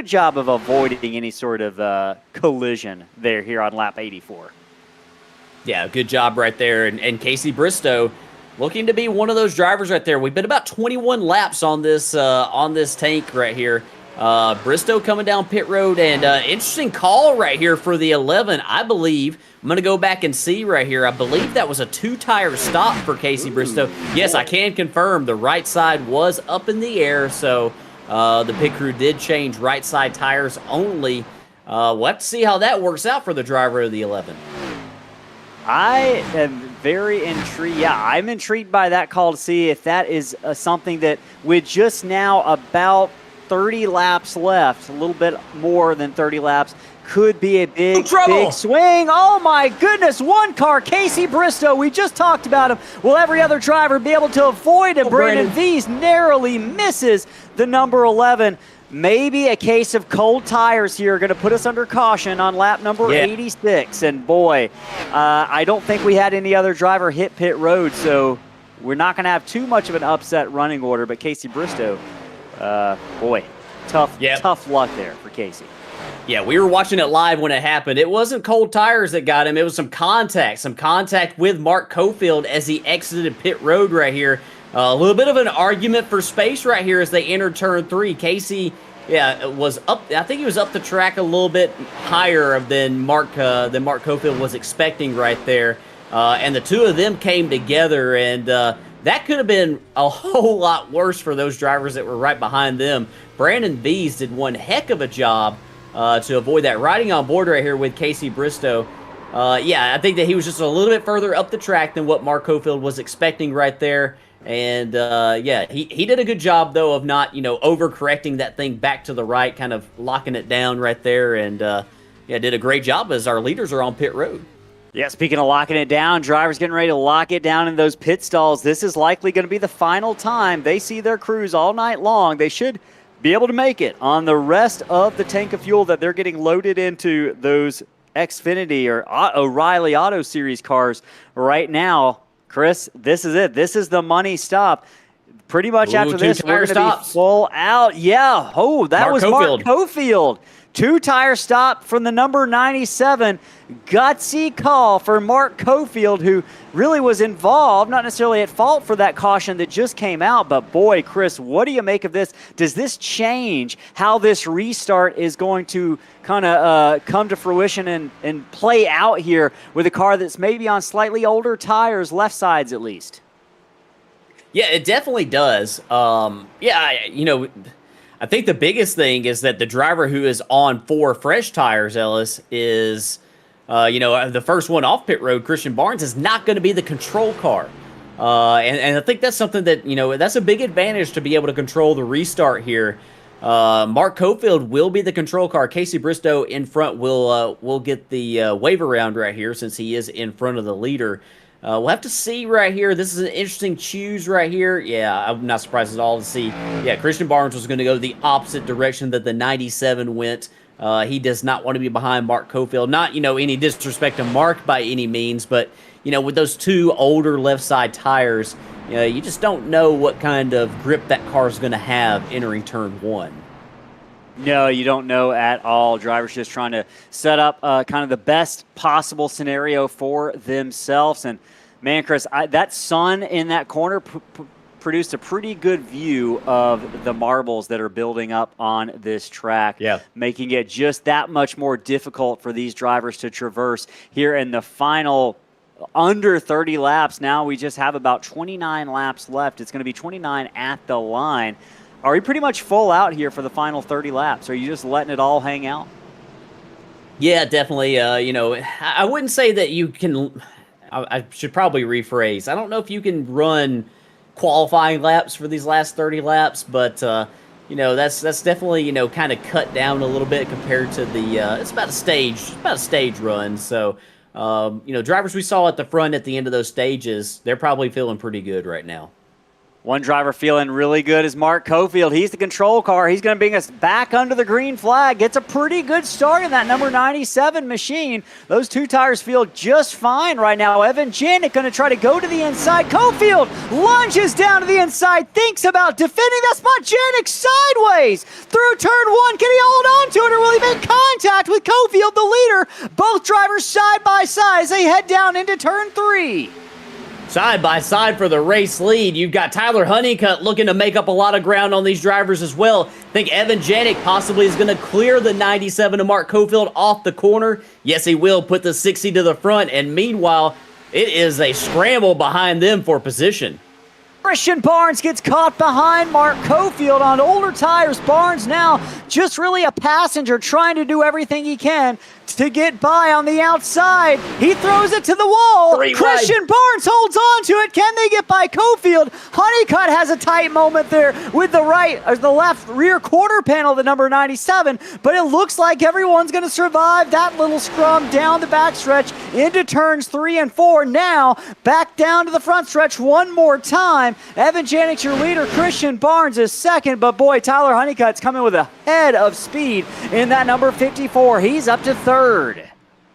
job of avoiding any sort of collision there here on lap 84. Yeah, good job right there. And Casey Bristow looking to be one of those drivers right there. We've been about 21 laps on this tank right here. Bristow coming down pit road, and interesting call right here for the 11. I believe, I'm going to go back and see right here. I believe that was a 2-tire stop for Casey Bristow. Yes, I can confirm the right side was up in the air, so the pit crew did change right side tires only. We'll have to see how that works out for the driver of the 11. I am very intrigued. Yeah, I'm intrigued by that call to see if that is something that with just now about 30 laps left, a little bit more than 30 laps, could be a big swing. Oh my goodness, one car, Casey Bristow, we just talked about him. Will every other driver be able to avoid him? Brandon V's narrowly misses the number 11. Maybe a case of cold tires here, going to put us under caution on lap number 86. And boy, I don't think we had any other driver hit pit road, so we're not going to have too much of an upset running order. But Casey Bristow, boy, tough luck there for Casey. Yeah, we were watching it live when it happened. It wasn't cold tires that got him. It was some contact with Mark Cofield as he exited pit road right here. A little bit of an argument for space right here as they entered turn 3. Casey, was up. I think he was up the track a little bit higher than Mark Cofield was expecting right there. And the two of them came together, and that could have been a whole lot worse for those drivers that were right behind them. Brandon V's did one heck of a job to avoid that. Riding on board right here with Casey Bristow. Yeah, I think that he was just a little bit further up the track than what Mark Cofield was expecting right there. And, yeah, he did a good job, though, of not, overcorrecting that thing back to the right, kind of locking it down right there. And, yeah, did a great job as our leaders are on pit road. Yeah, speaking of locking it down, drivers getting ready to lock it down in those pit stalls. This is likely going to be the final time they see their crews all night long. They should be able to make it on the rest of the tank of fuel that they're getting loaded into those Xfinity or O'Reilly Auto Series cars right now. Chris, this is it. This is the money stop. Pretty much after this, we're going to be full out. Yeah. Oh, that was Mark Cofield. 2-tire stop from the number 97. Gutsy call for Mark Cofield, who really was involved, not necessarily at fault for that caution that just came out. But boy, Chris, what do you make of this? Does this change how this restart is going to kind of come to fruition and play out here with a car that's maybe on slightly older tires, left sides at least? Yeah, it definitely does. Yeah, I think the biggest thing is that the driver who is on 4 fresh tires, Ellis, is The first one off pit road, Christian Barnes, is not going to be the control car. And I think that's something that, that's a big advantage to be able to control the restart here. Mark Cofield will be the control car. Casey Bristow in front will get the wave around right here since he is in front of the leader. We'll have to see right here. This is an interesting choose right here. Yeah, I'm not surprised at all to see. Yeah, Christian Barnes was going to go the opposite direction that the 97 went. He does not want to be behind Mark Cofield. Not, any disrespect to Mark by any means, but, with those two older left side tires, you just don't know what kind of grip that car is going to have entering turn one. No, you don't know at all. Drivers just trying to set up kind of the best possible scenario for themselves. And, man, Chris, that sun in that corner produced a pretty good view of the marbles that are building up on this track, making it just that much more difficult for these drivers to traverse here in the final under 30 laps. Now we just have about 29 laps left. It's going to be 29 at the line. Are we pretty much full out here for the final 30 laps? Are you just letting it all hang out? Yeah, definitely. I wouldn't say that you can. I should probably rephrase. I don't know if you can run qualifying laps for these last 30 laps, but that's definitely kind of cut down a little bit compared to the. It's about a stage run. So drivers we saw at the front at the end of those stages, they're probably feeling pretty good right now. One driver feeling really good is Mark Cofield. He's the control car. He's going to bring us back under the green flag. Gets a pretty good start in that number 97 machine. Those two tires feel just fine right now. Evan Janik going to try to go to the inside. Cofield lunges down to the inside, thinks about defending that spot. Janik sideways through turn one. Can he hold on to it, or will he make contact with Cofield, the leader? Both drivers side by side as they head down into turn three. Side by side for the race lead, you've got Tyler Honeycutt looking to make up a lot of ground on these drivers as well. I think Evan Janik possibly is going to clear the 97 of Mark Cofield off the corner. Yes, he will put the 60 to the front, and meanwhile, it is a scramble behind them for position. Christian Barnes gets caught behind Mark Cofield on older tires. Barnes now just really a passenger trying to do everything he can to get by on the outside. He throws it to the wall. Christian Barnes holds on to it. Can they get by Cofield? Honeycutt has a tight moment there with the left rear quarter panel, the number 97, but it looks like everyone's going to survive that little scrum down the backstretch into turns 3 and 4. Now back down to the front stretch one more time. Evan Janik's your leader. Christian Barnes is second, but boy, Tyler Honeycutt's coming with a head of speed in that number 54. He's up to third.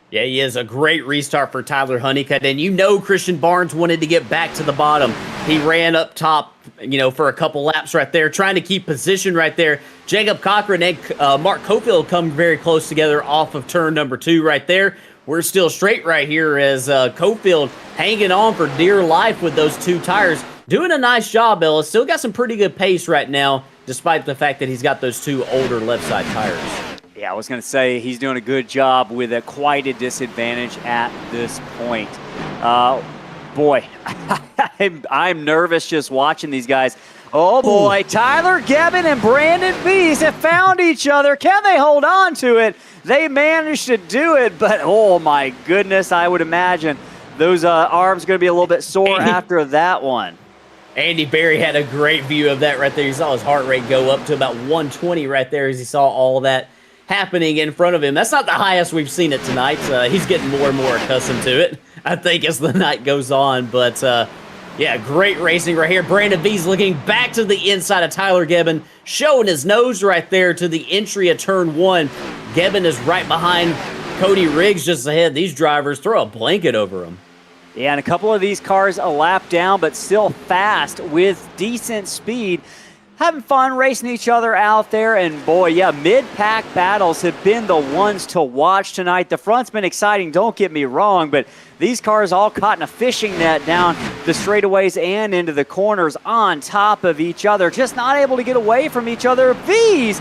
Yeah, he is a great restart for Tyler Honeycutt, and Christian Barnes wanted to get back to the bottom. He ran up top, for a couple laps right there, trying to keep position right there. Jacob Cochran and Mark Cofield come very close together off of turn number 2 right there. We're still straight right here as Cofield hanging on for dear life with those two tires. Doing a nice job, Ellis. Still got some pretty good pace right now, despite the fact that he's got those two older left side tires. Yeah, I was going to say he's doing a good job with quite a disadvantage at this point. Boy, I'm nervous just watching these guys. Oh, boy, Tyler Gebbin and Brandon Bees have found each other. Can they hold on to it? They managed to do it, but oh, my goodness, I would imagine those arms are going to be a little bit sore after that one. Andy Berry had a great view of that right there. You saw his heart rate go up to about 120 right there as he saw all that happening in front of him. That's not the highest we've seen it tonight. He's getting more and more accustomed to it, I think, as the night goes on. But, yeah, great racing right here. Brandon Bees looking back to the inside of Tyler Gebbin, showing his nose right there to the entry of turn 1. Gebbin is right behind Cody Riggs just ahead. These drivers throw a blanket over him. Yeah, and a couple of these cars a lap down, but still fast with decent speed. Having fun racing each other out there, and boy, yeah, mid-pack battles have been the ones to watch tonight. The front's been exciting, don't get me wrong, but these cars all caught in a fishing net down the straightaways and into the corners on top of each other, just not able to get away from each other. V's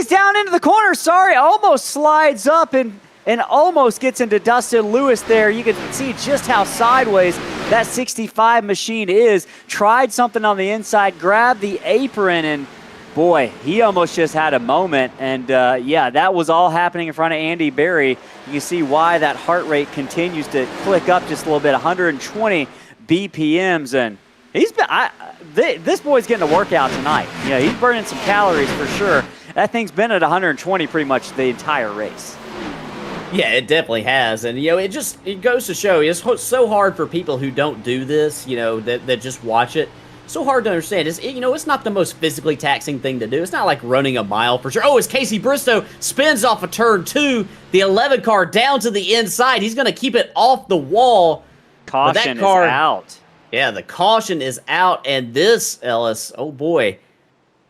down into the corner, almost slides up and almost gets into Dustin Lewis there. You can see just how sideways that 65 machine is. Tried something on the inside, grabbed the apron, and boy, he almost just had a moment. And, yeah, that was all happening in front of Andy Berry. You can see why that heart rate continues to click up just a little bit, 120 BPMs. And he's been this boy's getting a workout tonight. Yeah, he's burning some calories for sure. That thing's been at 120 pretty much the entire race. Yeah, it definitely has. And, it goes to show it's so hard for people who don't do this, that just watch it. So hard to understand. It's not the most physically taxing thing to do. It's not like running a mile for sure. Oh, as Casey Bristow spins off of turn 2, the 11 car down to the inside. He's going to keep it off the wall. Caution is out. Yeah, the caution is out. And this, Ellis, oh boy,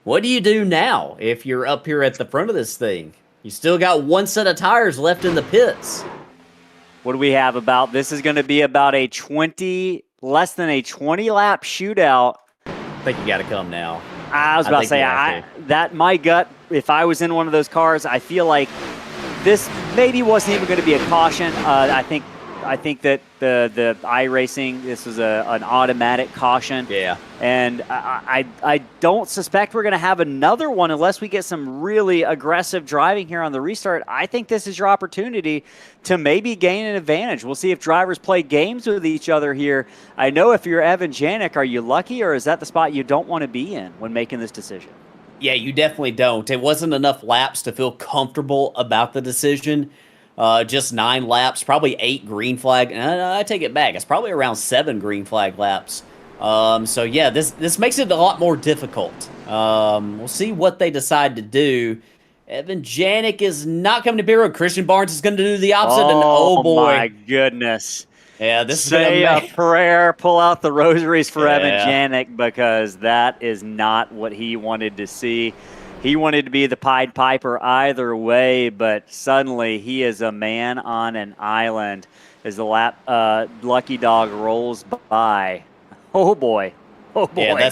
what do you do now if you're up here at the front of this thing? You still got one set of tires left in the pits. What do we have about? This is going to be about less than a 20-lap shootout. I think you got to come now. I was about to say, my gut, if I was in one of those cars, I feel like this maybe wasn't even going to be a caution. I think that the iRacing, this was an automatic caution. Yeah. And I don't suspect we're going to have another one unless we get some really aggressive driving here on the restart. I think this is your opportunity to maybe gain an advantage. We'll see if drivers play games with each other here. I know if you're Evan Janik, are you lucky, or is that the spot you don't want to be in when making this decision? Yeah, you definitely don't. It wasn't enough laps to feel comfortable about the decision. Just 9 laps, probably 8 green flag. I take it back. It's probably around 7 green flag laps. So yeah, this makes it a lot more difficult. We'll see what they decide to do. Evan Janik is not coming to pit road. Christian Barnes is going to do the opposite. Oh, and boy, my goodness. Yeah, this Say is a prayer, pull out the rosaries for Evan Janik, because that is not what he wanted to see. He wanted to be the Pied Piper either way, but suddenly he is a man on an island as the lucky dog rolls by. Oh boy. Oh boy. Yeah,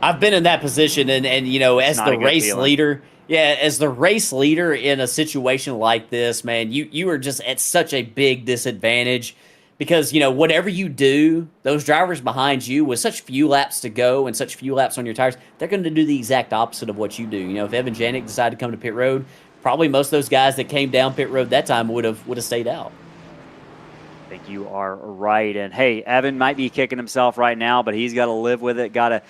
I've been in that position, and as the race leader. Yeah, as the race leader in a situation like this, man, you are just at such a big disadvantage because, whatever you do, those drivers behind you with such few laps to go and such few laps on your tires, they're going to do the exact opposite of what you do. If Evan Janik decided to come to pit road, probably most of those guys that came down pit road that time would have stayed out. I think you are right. And, hey, Evan might be kicking himself right now, but he's got to live with it, Got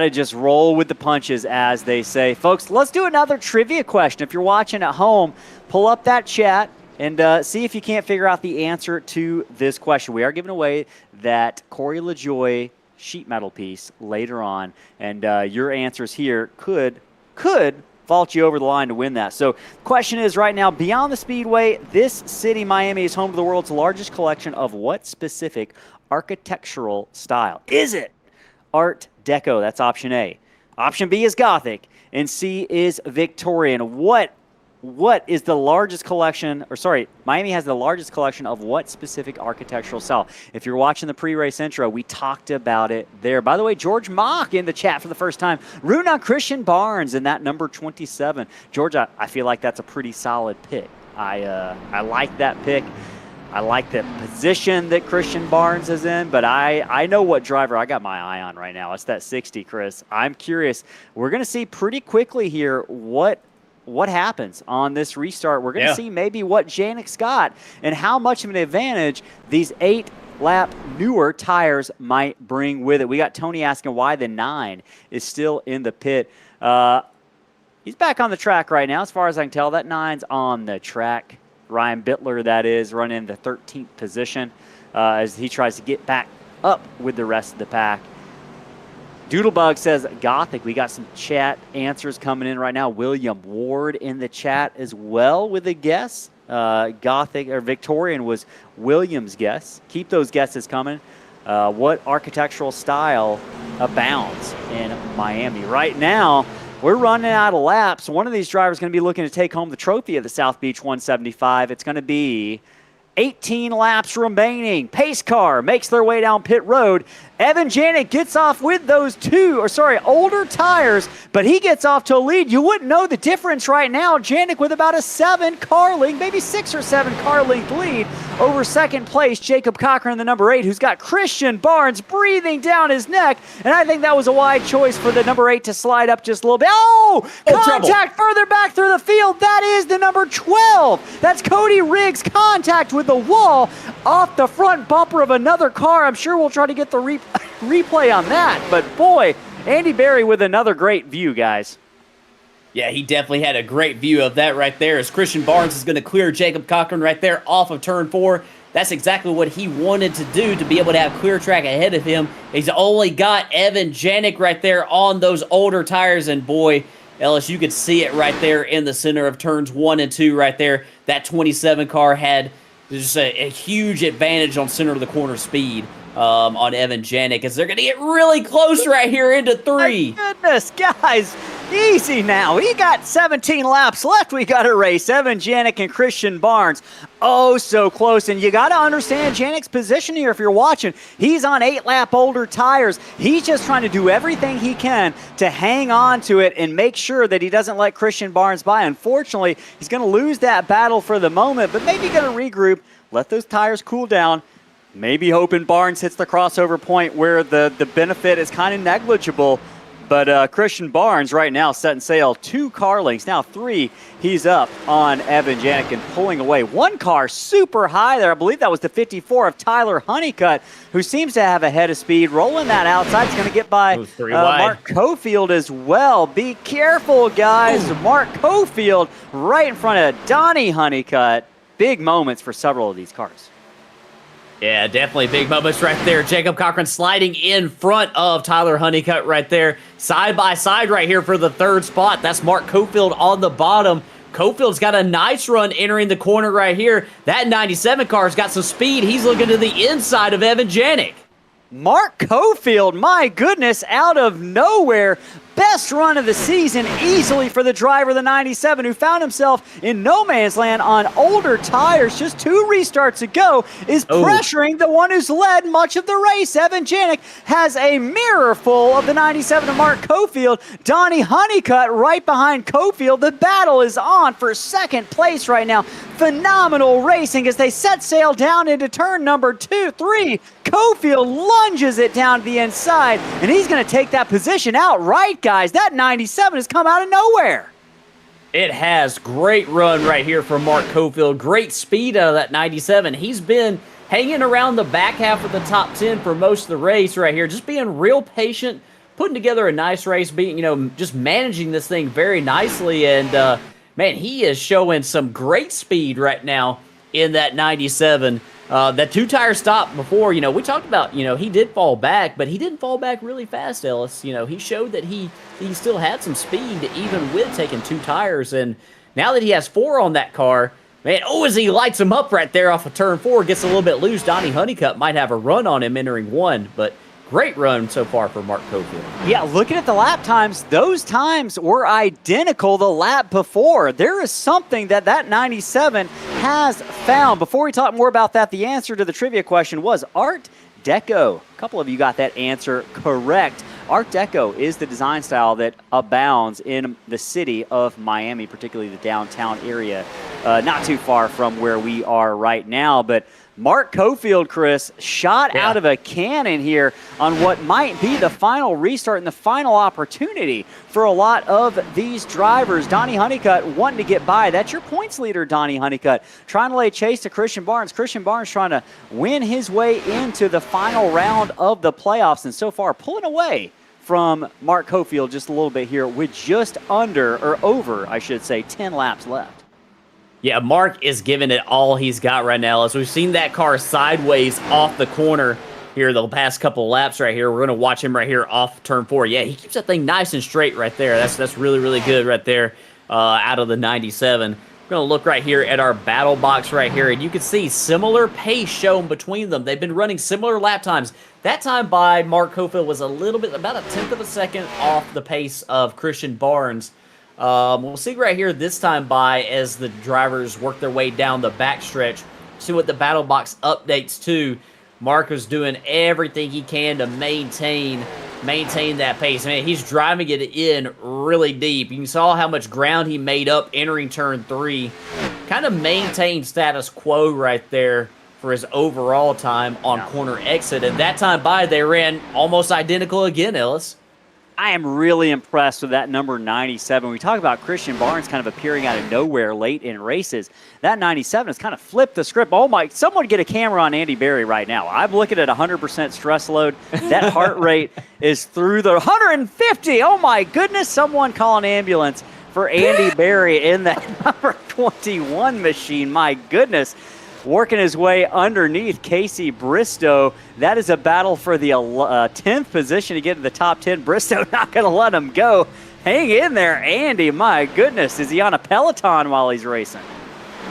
to just roll with the punches, as they say. Folks, let's do another trivia question. If you're watching at home, pull up that chat and see if you can't figure out the answer to this question. We are giving away that Corey LaJoie sheet metal piece later on, and your answers here could vault you over the line to win that. So the question is right now, beyond the Speedway, this city, Miami, is home to the world's largest collection of what specific architectural style? Is it Art Deco? That's option A. Option B is Gothic, and C is Victorian. What is the largest collection, Miami has the largest collection of what specific architectural style? If you're watching the pre-race intro, we talked about it there. By the way, George Mock in the chat for the first time, rooting on Christian Barnes in that number 27. George, I feel like that's a pretty solid pick. I like that pick. I like the position that Christian Barnes is in, but I know what driver I got my eye on right now. It's that 60, Chris. I'm curious. We're going to see pretty quickly here what happens on this restart. We're going to see maybe what Janik's got and how much of an advantage these 8-lap newer tires might bring with it. We got Tony asking why the 9 is still in the pit. He's back on the track right now. As far as I can tell, that 9's on the track. Ryan Bitler, that is, running the 13th position as he tries to get back up with the rest of the pack. Doodlebug says Gothic. We got some chat answers coming in right now. William Ward in the chat as well with a guess. Gothic or Victorian was William's guess. Keep those guesses coming. What architectural style abounds in Miami? Right now, we're running out of laps. One of these drivers is going to be looking to take home the trophy of the South Beach 175. It's going to be 18 laps remaining. Pace car makes their way down pit road. Evan Janik gets off with those older tires, but he gets off to a lead. You wouldn't know the difference right now. Janik with about a 7 car length, maybe 6 or 7 car length lead over second place. Jacob Cochran, the number 8, who's got Christian Barnes breathing down his neck. And I think that was a wide choice for the number 8 to slide up just a little bit. Contact further back through the field. That is the number 12. That's Cody Riggs' contact with the wall off the front bumper of another car. I'm sure we'll try to get the replay on that. But boy, Andy Berry with another great view, guys. Yeah, he definitely had a great view of that right there as Christian Barnes is going to clear Jacob Cochran right there off of turn 4. That's exactly what he wanted to do, to be able to have clear track ahead of him. He's only got Evan Janik right there on those older tires, and boy, Ellis, you could see it right there in the center of turns 1 and 2 right there. That 27 car had just a huge advantage on center of the corner speed on Evan Janik as they're going to get really close right here into 3. My goodness, guys, easy now. He got 17 laps left. We got to race. Evan Janik and Christian Barnes. Oh, so close. And you got to understand Janik's position here if you're watching. He's on 8-lap older tires. He's just trying to do everything he can to hang on to it and make sure that he doesn't let Christian Barnes by. Unfortunately, he's going to lose that battle for the moment, but maybe going to regroup, let those tires cool down. Maybe hoping Barnes hits the crossover point where the benefit is kind of negligible. But Christian Barnes right now setting sail 2 car lengths. Now 3, he's up on Evan Janik and pulling away. 1 car super high there. I believe that was the 54 of Tyler Honeycutt, who seems to have a head of speed. Rolling that outside. He's going to get by Mark Cofield as well. Be careful, guys. Mark Cofield right in front of Donnie Honeycutt. Big moments for several of these cars. Yeah, definitely big moments right there. Jacob Cochran sliding in front of Tyler Honeycutt right there. Side by side right here for the 3rd spot. That's Mark Cofield on the bottom. Cofield's got a nice run entering the corner right here. That 97 car's got some speed. He's looking to the inside of Evan Janik. Mark Cofield, my goodness, out of nowhere. Best run of the season easily for the driver, the 97, who found himself in no man's land on older tires. Just 2 restarts ago, is pressuring the one who's led much of the race. Evan Janik has a mirror full of the 97 of Mark Cofield. Donnie Honeycutt right behind Cofield. The battle is on for 2nd place right now. Phenomenal racing as they set sail down into turn number 2, 3. Cofield lunges it down to the inside, and he's going to take that position outright, guys. That 97 has come out of nowhere. It has. Great run right here from Mark Cofield. Great speed out of that 97. He's been hanging around the back half of the top 10 for most of the race right here, just being real patient, putting together a nice race, being, just managing this thing very nicely. And, man, he is showing some great speed right now in that 97. That 2-tire stop before, we talked about, he did fall back, but he didn't fall back really fast, Ellis. He showed that he still had some speed even with taking 2 tires. And now that he has 4 on that car, man, as he lights him up right there off of turn 4, gets a little bit loose. Donnie Honeycutt might have a run on him entering 1, but great run so far for Mark Cofield. Yeah, looking at the lap times, those times were identical the lap before. There is something that 97 has found. Before we talk more about that, the answer to the trivia question was Art Deco. A couple of you got that answer correct. Art Deco is the design style that abounds in the city of Miami, particularly the downtown area, not too far from where we are right now. But Mark Cofield, Chris, shot out of a cannon here on what might be the final restart and the final opportunity for a lot of these drivers. Donnie Honeycutt wanting to get by. That's your points leader, Donnie Honeycutt, trying to lay chase to Christian Barnes. Christian Barnes trying to win his way into the final round of the playoffs, and so far pulling away from Mark Cofield just a little bit here with just under, or over, I should say, 10 laps left. Yeah, Mark is giving it all he's got right now. As we've seen that car sideways off the corner here the past couple of laps right here. We're going to watch him right here off turn 4. Yeah, he keeps that thing nice and straight right there. That's really, really good right there out of the 97. We're going to look right here at our battle box right here, and you can see similar pace shown between them. They've been running similar lap times. That time by Mark Cofield was a little bit, about a 1/10 of a second off the pace of Christian Barnes. We'll see right here this time by as the drivers work their way down the backstretch see what the battle box updates to. Mark was doing everything he can to maintain that pace. I mean, he's driving it in really deep. You saw how much ground he made up entering turn 3. Kind of maintained status quo right there for his overall time on corner exit. And that time by, they ran almost identical again, Ellis. I am really impressed with that number 97. We talk about Christian Barnes kind of appearing out of nowhere late in races. That 97 has kind of flipped the script. Oh my, someone get a camera on Andy Berry right now. I'm looking at 100% stress load. That heart rate is through the 150. Oh my goodness, someone call an ambulance for Andy Berry in that number 21 machine. My goodness. Working his way underneath Casey Bristow. That is a battle for the 10th position to get to the top 10. Bristow not going to let him go. Hang in there, Andy. My goodness. Is he on a Peloton while he's racing?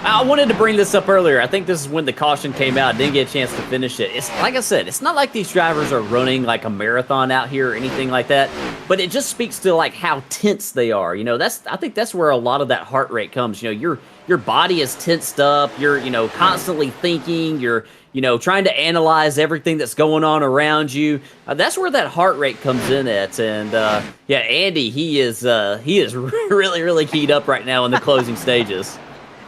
I wanted to bring this up earlier. I think this is when the caution came out. Didn't get a chance to finish it. It's like I said, it's not like these drivers are running like a marathon out here or anything like that. But it just speaks to like how tense they are. You know, I think that's where a lot of that heart rate comes. You know, your body is tensed up. You're, you know, constantly thinking. You're, you know, trying to analyze everything that's going on around you. That's where that heart rate comes in at. And yeah, Andy, he is really, really keyed up right now in the closing stages.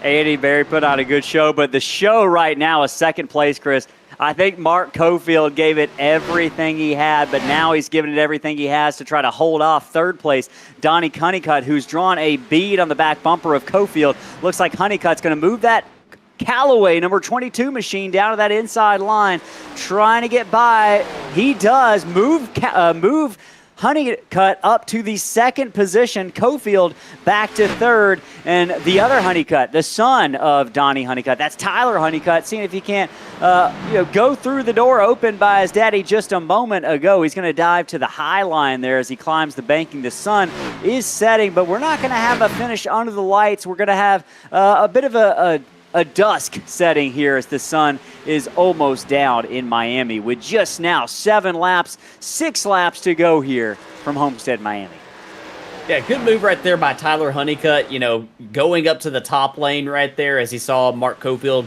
Andy Berry put on a good show, but the show right now is second place, Chris. I think Mark Cofield gave it everything he had, but now he's giving it everything he has to try to hold off third place. Donnie Honeycutt, who's drawn a bead on the back bumper of Cofield. Looks like Honeycutt's going to move that Callaway number 22 machine down to that inside line, trying to get by. He does move Honeycutt up to the second position. Cofield back to third. And the other Honeycutt, the son of Donnie Honeycutt, that's Tyler Honeycutt, seeing if he can't go through the door opened by his daddy just a moment ago. He's going to dive to the high line there as he climbs the banking. The sun is setting, but we're not going to have a finish under the lights. We're going to have a bit of a dusk setting here as the sun is almost down in Miami with just now 6 laps to go here from Homestead-Miami. Yeah, good move right there by Tyler Honeycutt, you know, going up to the top lane right there as he saw Mark Cofield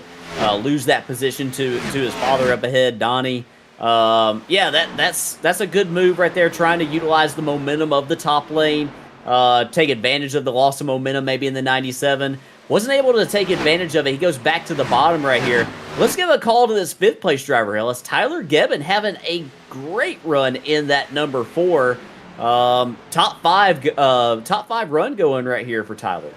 lose that position to his father up ahead, Donnie. Yeah, that's a good move right there, trying to utilize the momentum of the top lane, take advantage of the loss of momentum maybe in the 97. Wasn't able to take advantage of it. He goes back to the bottom right here. Let's give a call to this fifth place driver, Ellis. Tyler Gebbin having a great run in that number 4. Top five run going right here for Tyler.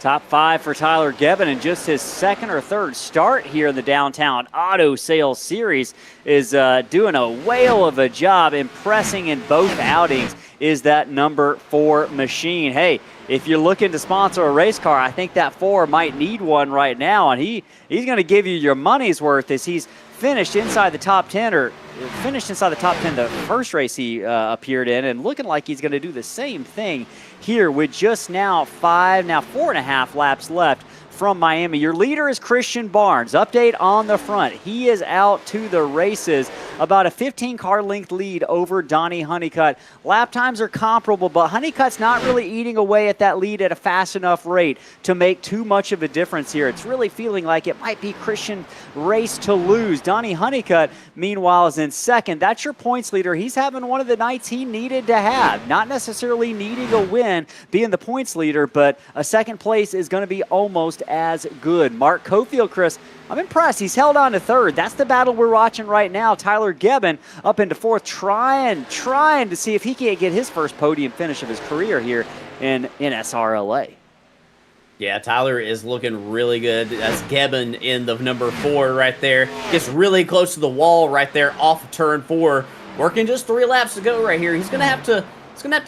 Top 5 for Tyler Gebbin, and just his second or third start here in the Downtown Auto Sales Series is doing a whale of a job, impressing in both outings. Is that number 4 machine. Hey, if you're looking to sponsor a race car, I think that 4 might need one right now, and he's going to give you your money's worth as he's finished inside the top 10 the first race he appeared in, and looking like he's going to do the same thing here with just now 4.5 laps left from Miami. Your leader is Christian Barnes. Update on the front. He is out to the races. About a 15-car length lead over Donnie Honeycutt. Lap times are comparable, but Honeycutt's not really eating away at that lead at a fast enough rate to make too much of a difference here. It's really feeling like it might be Christian race to lose. Donnie Honeycutt, meanwhile, is in second. That's your points leader. He's having one of the nights he needed to have. Not necessarily needing a win, being the points leader, but a second place is going to be almost as good. Mark Cofield, Chris, I'm impressed. He's held on to third. That's the battle we're watching right now. Tyler Gebbin up into fourth, trying to see if he can't get his first podium finish of his career here in NSRLA. Yeah, Tyler is looking really good. That's Gebbin in the number 4 right there. Gets really close to the wall right there off of turn 4. Working just 3 laps to go right here. He's gonna have to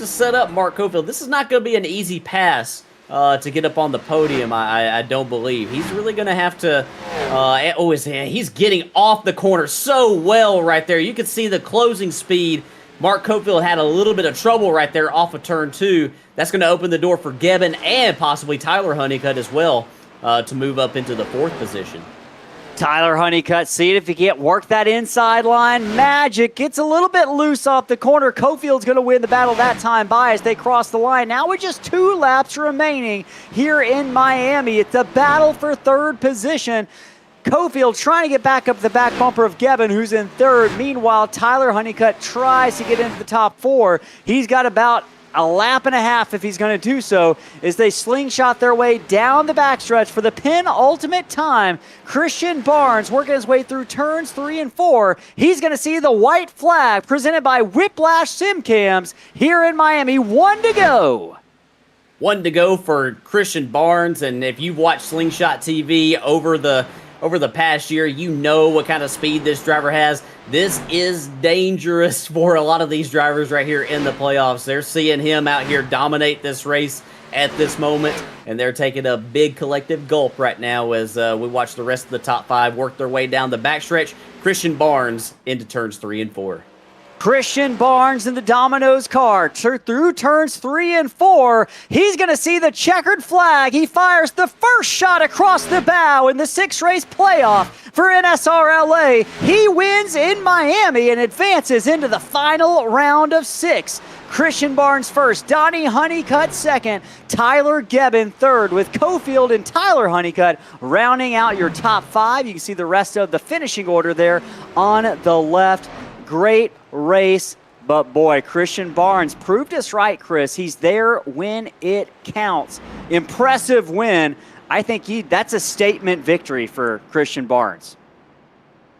set up Mark Cofield. This is not gonna be an easy pass to get up on the podium, I don't believe. He's really going to have to... he's getting off the corner so well right there. You can see the closing speed. Mark Cofield had a little bit of trouble right there off of turn 2. That's going to open the door for Gebbin and possibly Tyler Honeycutt as well to move up into the 4th position. Tyler Honeycutt, see if he can't work that inside line. Magic gets a little bit loose off the corner. Cofield's going to win the battle that time by as they cross the line. Now with just 2 laps remaining here in Miami. It's a battle for third position. Cofield trying to get back up the back bumper of Gebben, who's in third. Meanwhile, Tyler Honeycutt tries to get into the top 4. He's got about a lap and a half if he's going to do so as they slingshot their way down the backstretch for the penultimate time. Christian Barnes working his way through turns 3 and 4. He's going to see the white flag presented by Whiplash Simcams here in Miami. 1 to go. 1 to go for Christian Barnes, and if you've watched Slingshot TV over the past year, you know what kind of speed this driver has. This is dangerous for a lot of these drivers right here in the playoffs. They're seeing him out here dominate this race at this moment, and they're taking a big collective gulp right now as we watch the rest of the top 5 work their way down the backstretch. Christian Barnes into turns 3 and 4. Christian Barnes in the Domino's car through turns 3 and 4. He's going to see the checkered flag. He fires the first shot across the bow in the 6-race playoff for NSRLA. He wins in Miami and advances into the final round of 6. Christian Barnes first, Donnie Honeycutt second, Tyler Gebben third, with Cofield and Tyler Honeycutt rounding out your top 5. You can see the rest of the finishing order there on the left. Great race, but boy, Christian Barnes proved us right, Chris. He's there when it counts. Impressive win. I think that's a statement victory for Christian Barnes.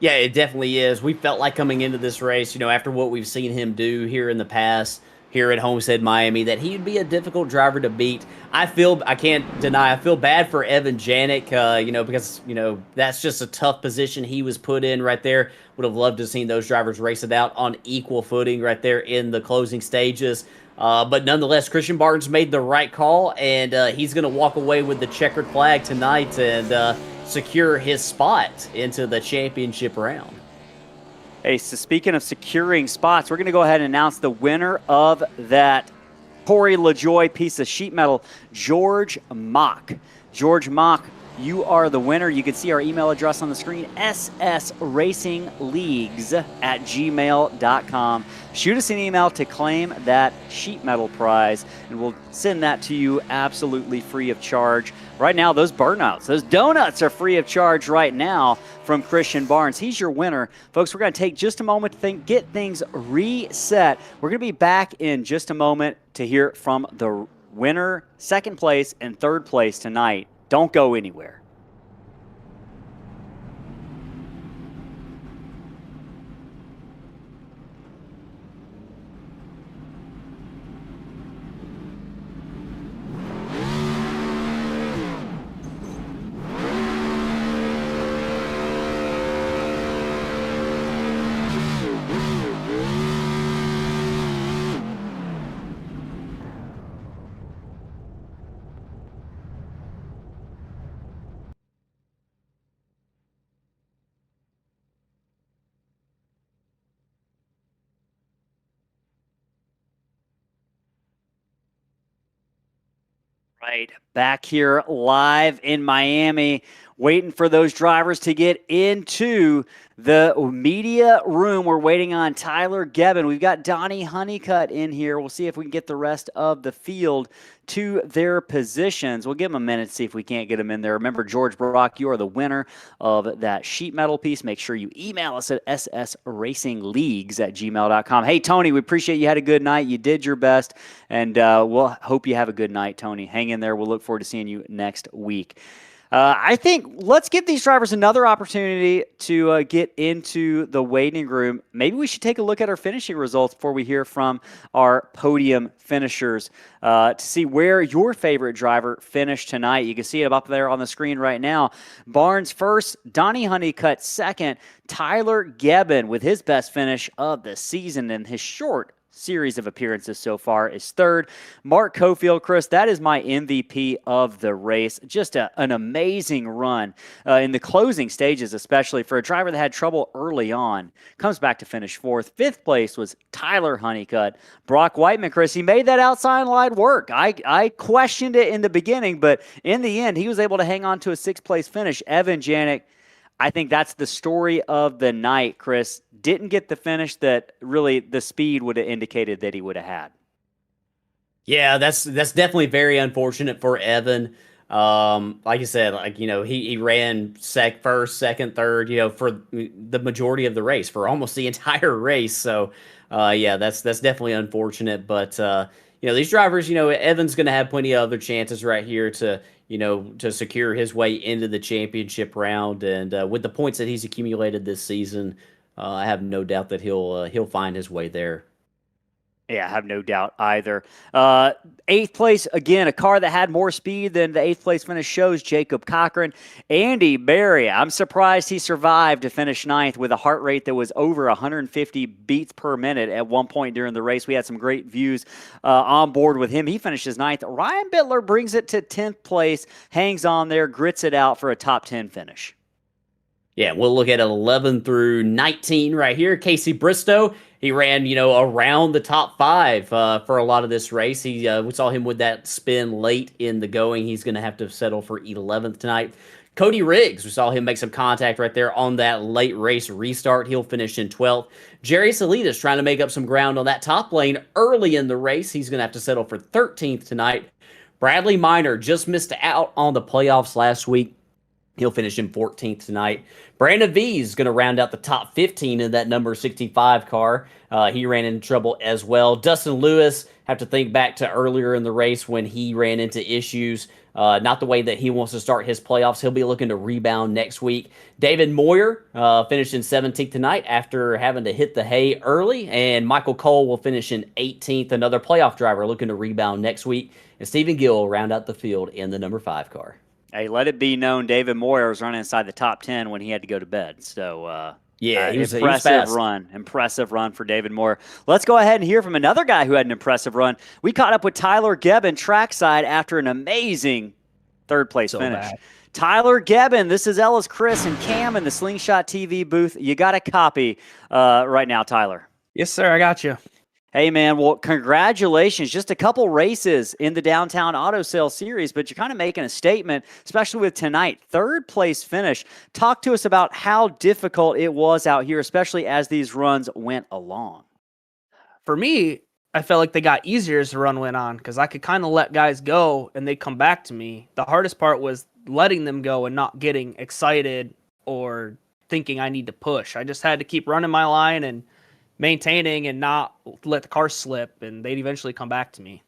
Yeah, it definitely is. We felt like coming into this race, after what we've seen him do here in the past, here at Homestead-Miami, that he'd be a difficult driver to beat. I can't deny, I feel bad for Evan Janik, because, that's just a tough position he was put in right there. Would have loved to have seen those drivers race it out on equal footing right there in the closing stages. But nonetheless, Christian Barnes made the right call, and he's going to walk away with the checkered flag tonight and secure his spot into the championship round. Hey, so speaking of securing spots, we're going to go ahead and announce the winner of that Corey LaJoy piece of sheet metal, George Mock. George Mock, you are the winner. You can see our email address on the screen, ssracingleagues@gmail.com. Shoot us an email to claim that sheet metal prize, and we'll send that to you absolutely free of charge. Right now, those burnouts, those donuts are free of charge right now from Christian Barnes. He's your winner. Folks, we're going to take just a moment to get things reset. We're going to be back in just a moment to hear from the winner, second place, and third place tonight. Don't go anywhere. Right, back here live in Miami, waiting for those drivers to get into the media room. We're waiting on Tyler Gebben. We've got Donnie Honeycutt in here. We'll see if we can get the rest of the field to their positions. We'll give them a minute to see if we can't get them in there. Remember, George Brock, you are the winner of that sheet metal piece. Make sure you email us at ssracingleagues@gmail.com. Hey, Tony, we appreciate you had a good night. You did your best, and we'll hope you have a good night, Tony. Hang in there. We'll look forward to seeing you next week. I think let's give these drivers another opportunity to get into the waiting room. Maybe we should take a look at our finishing results before we hear from our podium finishers to see where your favorite driver finished tonight. You can see it up there on the screen right now. Barnes first, Donnie Honeycutt second, Tyler Gebben with his best finish of the season in his short series of appearances so far is third. Mark Cofield, Chris, that is my MVP of the race. Just an amazing run in the closing stages, especially for a driver that had trouble early on. Comes back to finish fourth. Fifth place was Tyler Honeycutt. Brock Whiteman, Chris, he made that outside line work. I questioned it in the beginning, but in the end, he was able to hang on to a sixth-place finish. Evan Janik, I think that's the story of the night, Chris. Didn't get the finish that really the speed would have indicated that he would have had. Yeah, that's definitely very unfortunate for Evan. Like I said, he ran first, second, third, for the majority of the race, for almost the entire race. So, yeah, that's definitely unfortunate. But these drivers, Evan's going to have plenty of other chances right here to secure his way into the championship round. And with the points that he's accumulated this season, I have no doubt that he'll find his way there. Yeah, I have no doubt either. Eighth place, again, a car that had more speed than the eighth place finish shows, Jacob Cochran. Andy Berry, I'm surprised he survived to finish ninth with a heart rate that was over 150 beats per minute at one point during the race. We had some great views on board with him. He finishes ninth. Ryan Bitler brings it to 10th place, hangs on there, grits it out for a top 10 finish. Yeah, we'll look at 11 through 19 right here. Casey Bristow, he ran, around the top 5 for a lot of this race. We saw him with that spin late in the going. He's going to have to settle for 11th tonight. Cody Riggs, we saw him make some contact right there on that late race restart. He'll finish in 12th. Jerry Salinas trying to make up some ground on that top lane early in the race. He's going to have to settle for 13th tonight. Bradley Minor just missed out on the playoffs last week. He'll finish in 14th tonight. Brandon V is going to round out the top 15 in that number 65 car. He ran into trouble as well. Dustin Lewis, have to think back to earlier in the race when he ran into issues. Not the way that he wants to start his playoffs. He'll be looking to rebound next week. David Moyer finished in 17th tonight after having to hit the hay early. And Michael Cole will finish in 18th. Another playoff driver looking to rebound next week. And Stephen Gill will round out the field in the number 5 car. Hey, let it be known, David Moyer was running inside the top 10 when he had to go to bed. So, yeah, he was impressive run. Impressive run for David Moyer. Let's go ahead and hear from another guy who had an impressive run. We caught up with Tyler Gebbin trackside after an amazing third-place finish. Bad. Tyler Gebbin, this is Ellis, Chris, and Cam in the Slingshot TV booth. You got a copy right now, Tyler. Yes, sir. I got you. Hey, man, well, congratulations. Just a couple races in the Downtown Auto Sale Series, but you're kind of making a statement, especially with tonight. Third place finish. Talk to us about how difficult it was out here, especially as these runs went along. For me, I felt like they got easier as the run went on because I could kind of let guys go and they'd come back to me. The hardest part was letting them go and not getting excited or thinking I need to push. I just had to keep running my line and maintaining and not let the car slip, and they'd eventually come back to me.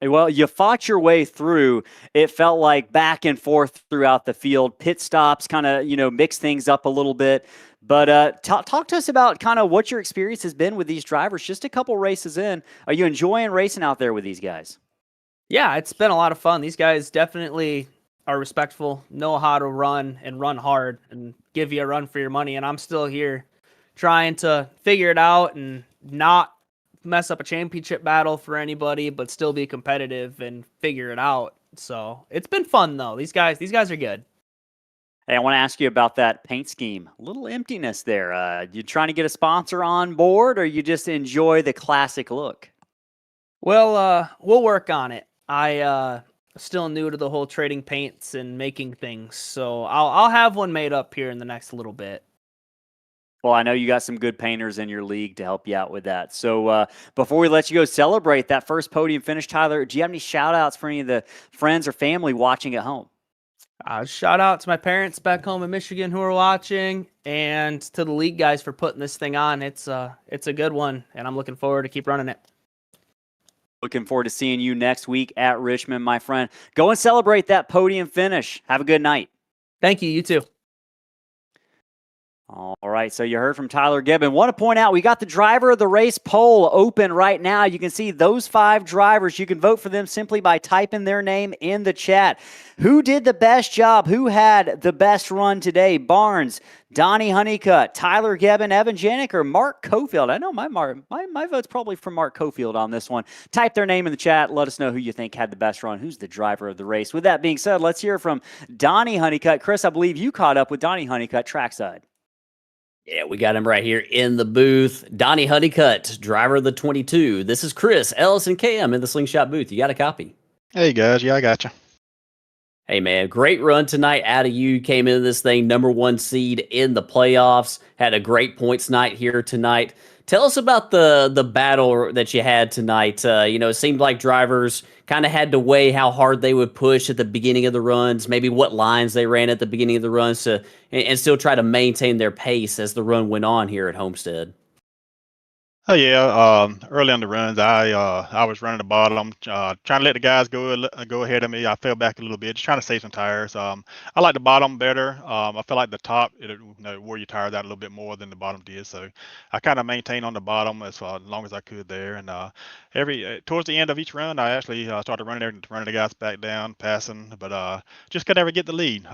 Well, you fought your way through. It felt like back and forth throughout the field. Pit stops kind of, mix things up a little bit. But talk to us about kind of what your experience has been with these drivers. Just a couple races in. Are you enjoying racing out there with these guys? Yeah, it's been a lot of fun. These guys definitely are respectful, know how to run and run hard and give you a run for your money. And I'm still here trying to figure it out and not mess up a championship battle for anybody, but still be competitive and figure it out. So it's been fun though. These guys are good. Hey, I want to ask you about that paint scheme. A little emptiness there. You trying to get a sponsor on board, or you just enjoy the classic look? Well, we'll work on it. I still new to the whole trading paints and making things, so I'll have one made up here in the next little bit. Well, I know you got some good painters in your league to help you out with that. So before we let you go celebrate that first podium finish, Tyler, do you have any shout-outs for any of the friends or family watching at home? Shout out to my parents back home in Michigan who are watching, and to the league guys for putting this thing on. It's a good one, and I'm looking forward to keep running it. Looking forward to seeing you next week at Richmond, my friend. Go and celebrate that podium finish. Have a good night. Thank you. You too. All right, so you heard from Tyler Gebbin. Want to point out, we got the driver of the race poll open right now. You can see those 5 drivers. You can vote for them simply by typing their name in the chat. Who did the best job? Who had the best run today? Barnes, Donnie Honeycutt, Tyler Gebbin, Evan Janik, or Mark Cofield? I know my vote's probably for Mark Cofield on this one. Type their name in the chat. Let us know who you think had the best run. Who's the driver of the race? With that being said, let's hear from Donnie Honeycutt. Chris, I believe you caught up with Donnie Honeycutt trackside. Yeah, we got him right here in the booth. Donnie Honeycutt, driver of the 22. This is Chris, Ellis, and Cam in the Slingshot booth. You got a copy? Hey, guys. Yeah, I got you. Hey, man, great run tonight out of you. Came into this thing number 1 seed in the playoffs. Had a great points night here tonight. Tell us about the battle that you had tonight. It seemed like drivers kind of had to weigh how hard they would push at the beginning of the runs, maybe what lines they ran at the beginning of the runs and still try to maintain their pace as the run went on here at Homestead. Oh yeah, early on the runs, I was running the bottom, trying to let the guys go ahead of me. I fell back a little bit, just trying to save some tires. I like the bottom better. I feel like the top wore your tires out a little bit more than the bottom did. So I kind of maintained on the bottom as long as I could there. And towards the end of each run, I actually started running the guys back down, passing, but just could never get the lead.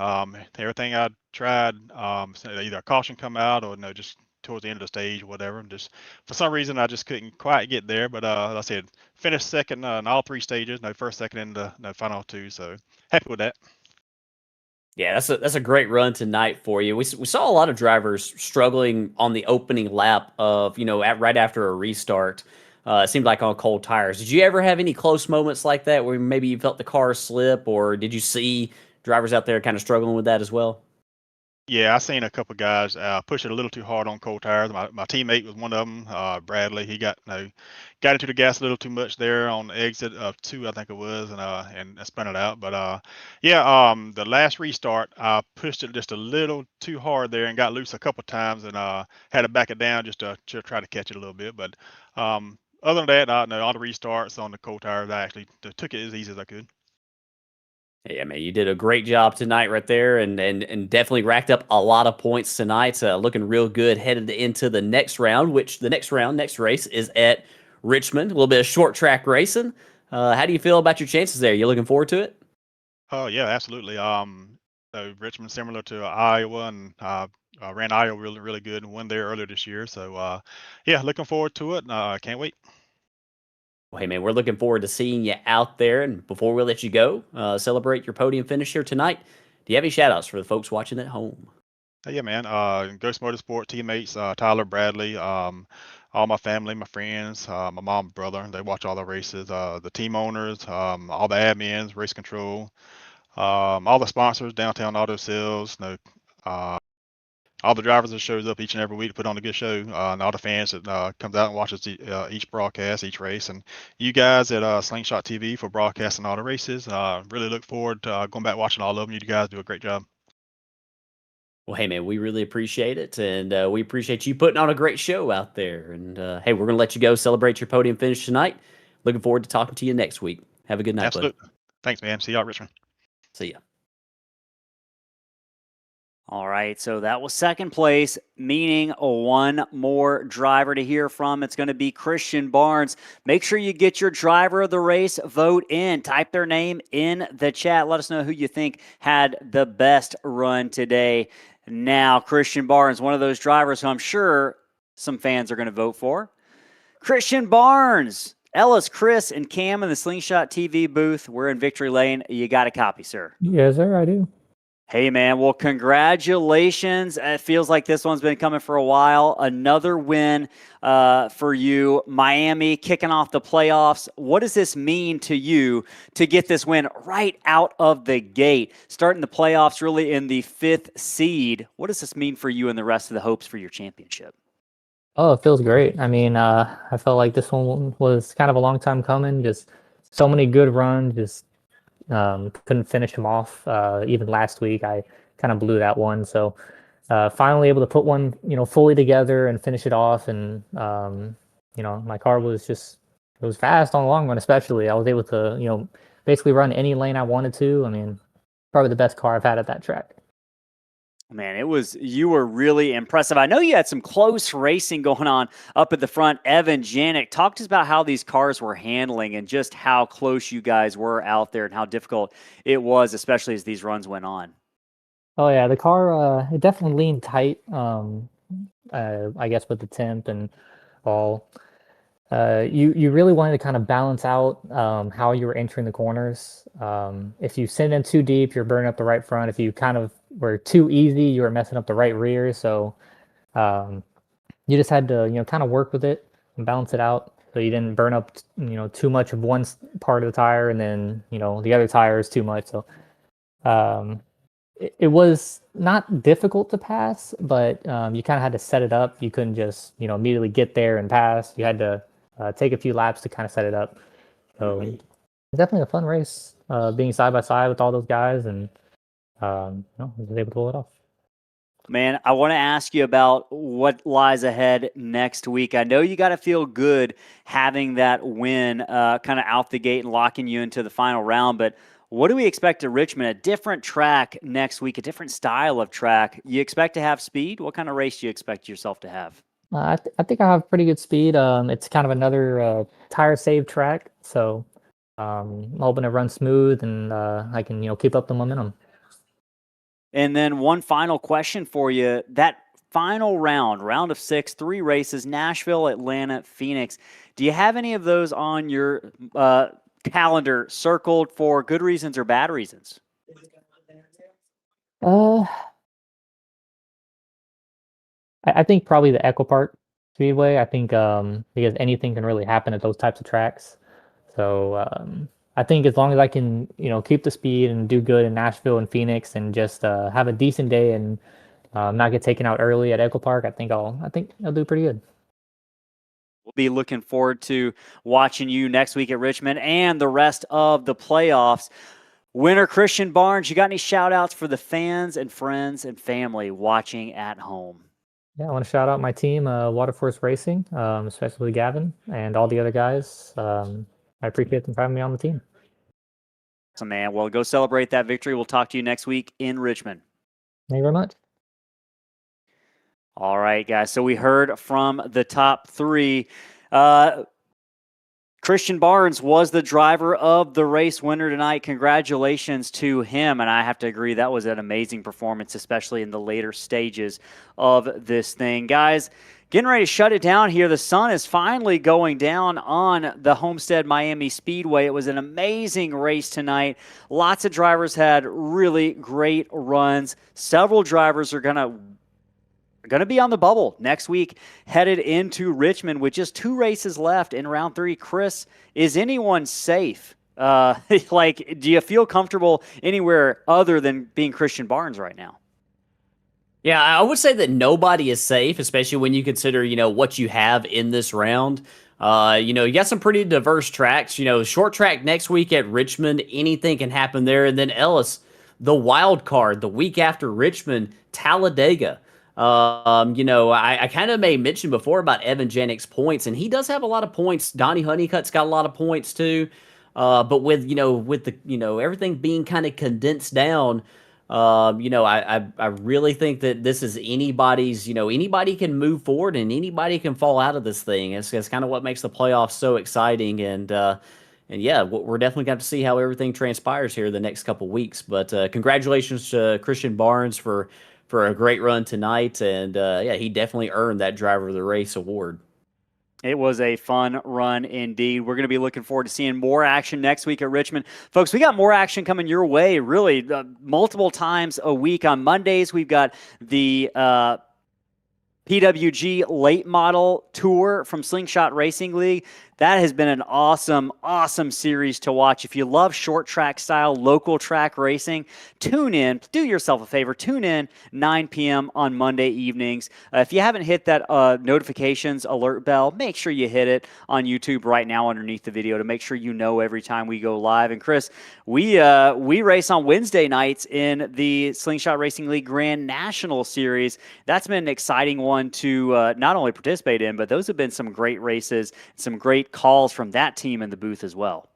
Everything I tried, either a caution come out or just towards the end of the stage, whatever. Just for some reason, I just couldn't quite get there. But like I said, finished second in all three stages. No first, second, and the final two. So happy with that. Yeah, that's a great run tonight for you. We saw a lot of drivers struggling on the opening lap of right after a restart. It seemed like on cold tires. Did you ever have any close moments like that where maybe you felt the car slip, or did you see drivers out there kind of struggling with that as well? Yeah, I seen a couple guys push it a little too hard on cold tires. My teammate was one of them, Bradley. He got into the gas a little too much there on the exit of two, I think it was, and spun it out. But the last restart, I pushed it just a little too hard there and got loose a couple times and had to back it down just to try to catch it a little bit. But other than that, all the restarts on the cold tires, I actually took it as easy as I could. Yeah, man, you did a great job tonight right there and definitely racked up a lot of points tonight. Looking real good headed into the next round, which next race is at Richmond. A little bit of short track racing. How do you feel about your chances there? You looking forward to it? Oh yeah, absolutely. So Richmond similar to Iowa, and ran Iowa really really good and won there earlier this year. So yeah, looking forward to it. Can't wait. Well, hey, man, we're looking forward to seeing you out there. And before we let you go, celebrate your podium finish here tonight, do you have any shout-outs for the folks watching at home? Yeah, man. Ghost Motorsport teammates, Tyler, Bradley, all my family, my friends, my mom, brother. They watch all the races. The team owners, all the admins, race control, all the sponsors, Downtown Auto Sales. All the drivers that shows up each and every week to put on a good show, and all the fans that comes out and watches each broadcast, each race, and you guys at Slingshot TV for broadcasting all the races. Really look forward to going back watching all of them. You guys do a great job. Well, hey, man, we really appreciate it, and we appreciate you putting on a great show out there. And, hey, we're going to let you go celebrate your podium finish tonight. Looking forward to talking to you next week. Have a good night, Absolutely. buddy. Thanks, man. See you at Richmond. See ya. All right, so that was second place, meaning one more driver to hear from. It's going to be Christian Barnes. Make sure you get your driver of the race vote in. Type their name in the chat. Let us know who you think had the best run today. Now, Christian Barnes, one of those drivers who I'm sure some fans are going to vote for. Christian Barnes, Ellis, Chris, and Cam in the Slingshot TV booth. We're in Victory Lane. You got a copy, sir? Yes, sir, I do. Hey, man. Well, congratulations. It feels like this one's been coming for a while. Another win for you. Miami kicking off the playoffs. What does this mean to you to get this win right out of the gate? Starting the playoffs really in the 5th seed. What does this mean for you and the rest of the hopes for your championship? Oh, it feels great. I mean, I felt like this one was kind of a long time coming. Just so many good runs, just couldn't finish them off. Even last week, I kind of blew that one. So finally able to put one, fully together and finish it off. And, my car was it was fast on the long run, especially. I was able to, basically run any lane I wanted to. I mean, probably the best car I've had at that track. Man, you were really impressive. I know you had some close racing going on up at the front. Evan, Janik, talk to us about how these cars were handling and just how close you guys were out there and how difficult it was, especially as these runs went on. Oh yeah, the car, it definitely leaned tight, I guess with the temp and all. You really wanted to kind of balance out how you were entering the corners. If you send in too deep, you're burning up the right front. If you kind of were too easy, you were messing up the right rear. So you just had to kind of work with it and balance it out so you didn't burn up too much of one part of the tire and then the other tire is too much. So it was not difficult to pass, but you kind of had to set it up. You couldn't just immediately get there and pass. You had to take a few laps to kind of set it up. So it's definitely a fun race, being side by side with all those guys, and I was able to pull it off. Man, I want to ask you about what lies ahead next week. I know you got to feel good having that win kind of out the gate and locking you into the final round, but what do we expect at Richmond? A different track next week, a different style of track. You expect to have speed? What kind of race do you expect yourself to have? I think I have pretty good speed. It's kind of another tire save track, so I'm hoping to run smooth and I can keep up the momentum. And then one final question for you. That final round of 6, 3 races, Nashville, Atlanta, Phoenix. Do you have any of those on your calendar circled for good reasons or bad reasons? I think probably the Echo Park Speedway. I think because anything can really happen at those types of tracks. So I think as long as I can, keep the speed and do good in Nashville and Phoenix, and just have a decent day and not get taken out early at Echo Park, I think I'll do pretty good. We'll be looking forward to watching you next week at Richmond and the rest of the playoffs. Winner Christian Barnes, you got any shout outs for the fans and friends and family watching at home? Yeah, I want to shout out my team, Waterforce Racing, especially Gavin and all the other guys. I appreciate them having me on the team. So, man, well, go celebrate that victory. We'll talk to you next week in Richmond. Thank you very much. All right, guys. So we heard from the top 3. Christian Barnes was the driver of the race winner tonight. Congratulations to him. And I have to agree, that was an amazing performance, especially in the later stages of this thing. Guys, getting ready to shut it down here. The sun is finally going down on the Homestead-Miami Speedway. It was an amazing race tonight. Lots of drivers had really great runs. Several drivers are going to be on the bubble next week, headed into Richmond with just 2 races left in round 3. Chris, is anyone safe? Do you feel comfortable anywhere other than being Christian Barnes right now? Yeah, I would say that nobody is safe, especially when you consider, what you have in this round. You got some pretty diverse tracks. Short track next week at Richmond, anything can happen there. And then Ellis, the wild card, the week after Richmond, Talladega. I kind of made mention before about Evan Janik's points, and he does have a lot of points. Donnie Honeycutt's got a lot of points too. But with the everything being kind of condensed down, I really think that this is anybody's. Anybody can move forward and anybody can fall out of this thing. It's kind of what makes the playoffs so exciting. And yeah, we're definitely going to see how everything transpires here the next couple weeks. But congratulations to Christian Barnes for a great run tonight, and he definitely earned that driver of the race award. It was a fun run indeed. We're going to be looking forward to seeing more action next week at Richmond. Folks, we got more action coming your way, really, multiple times a week. On Mondays, we've got the PWG Late Model Tour from Slingshot Racing League. That has been an awesome, awesome series to watch. If you love short track style, local track racing, tune in. Do yourself a favor. Tune in 9 p.m. on Monday evenings. If you haven't hit that notifications alert bell, make sure you hit it on YouTube right now underneath the video to make sure you know every time we go live. And Chris, we race on Wednesday nights in the Slingshot Racing League Grand National Series. That's been an exciting one to not only participate in, but those have been some great races, some great calls from that team in the booth as well.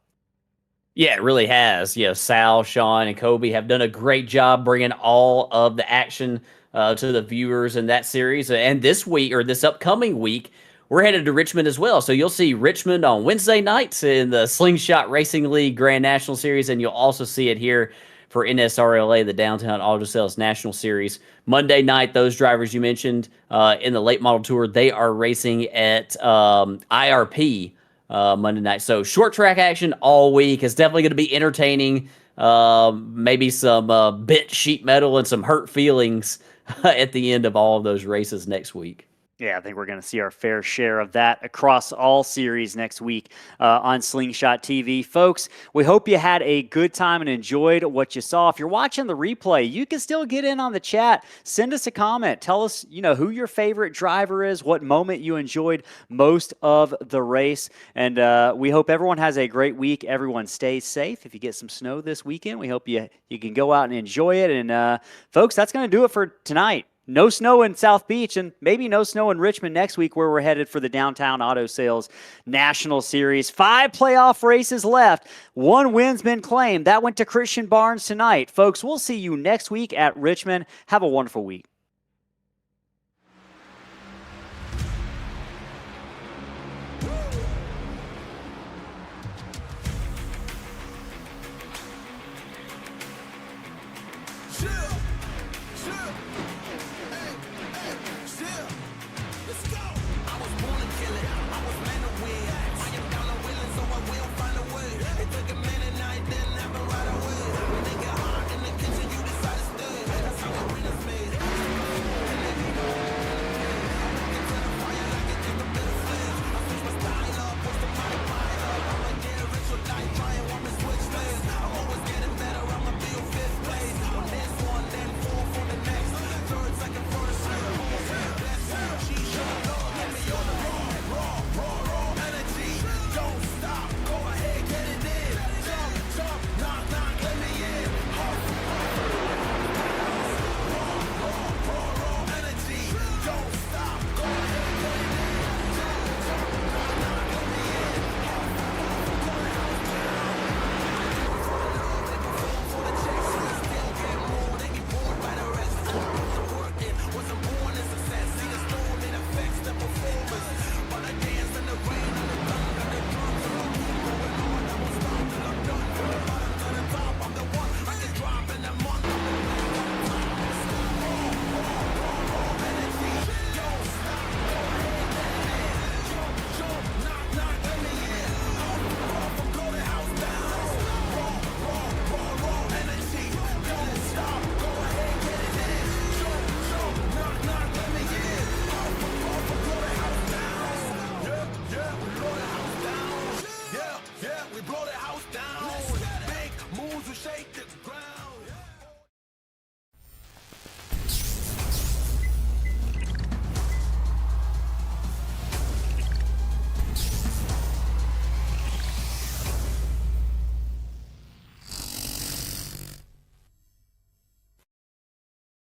Yeah, it really has. Sal, Sean, and Kobe have done a great job bringing all of the action to the viewers in that series. And this week, or this upcoming week, we're headed to Richmond as well. So you'll see Richmond on Wednesday nights in the Slingshot Racing League Grand National Series, and you'll also see it here for NSRLA, the Downtown Auto Sales National Series. Monday night, those drivers you mentioned in the Late Model Tour, they are racing at IRP Monday night. So short track action all week. It's definitely going to be entertaining. Maybe some bent sheet metal and some hurt feelings at the end of all of those races next week. Yeah, I think we're going to see our fair share of that across all series next week on Slingshot TV. Folks, we hope you had a good time and enjoyed what you saw. If you're watching the replay, you can still get in on the chat. Send us a comment. Tell us, who your favorite driver is, what moment you enjoyed most of the race. And we hope everyone has a great week. Everyone stays safe. If you get some snow this weekend, we hope you can go out and enjoy it. And folks, that's going to do it for tonight. No snow in South Beach, and maybe no snow in Richmond next week, where we're headed for the Downtown Auto Sales National Series. 5 playoff races left. 1 win's been claimed. That went to Christian Barnes tonight. Folks, we'll see you next week at Richmond. Have a wonderful week.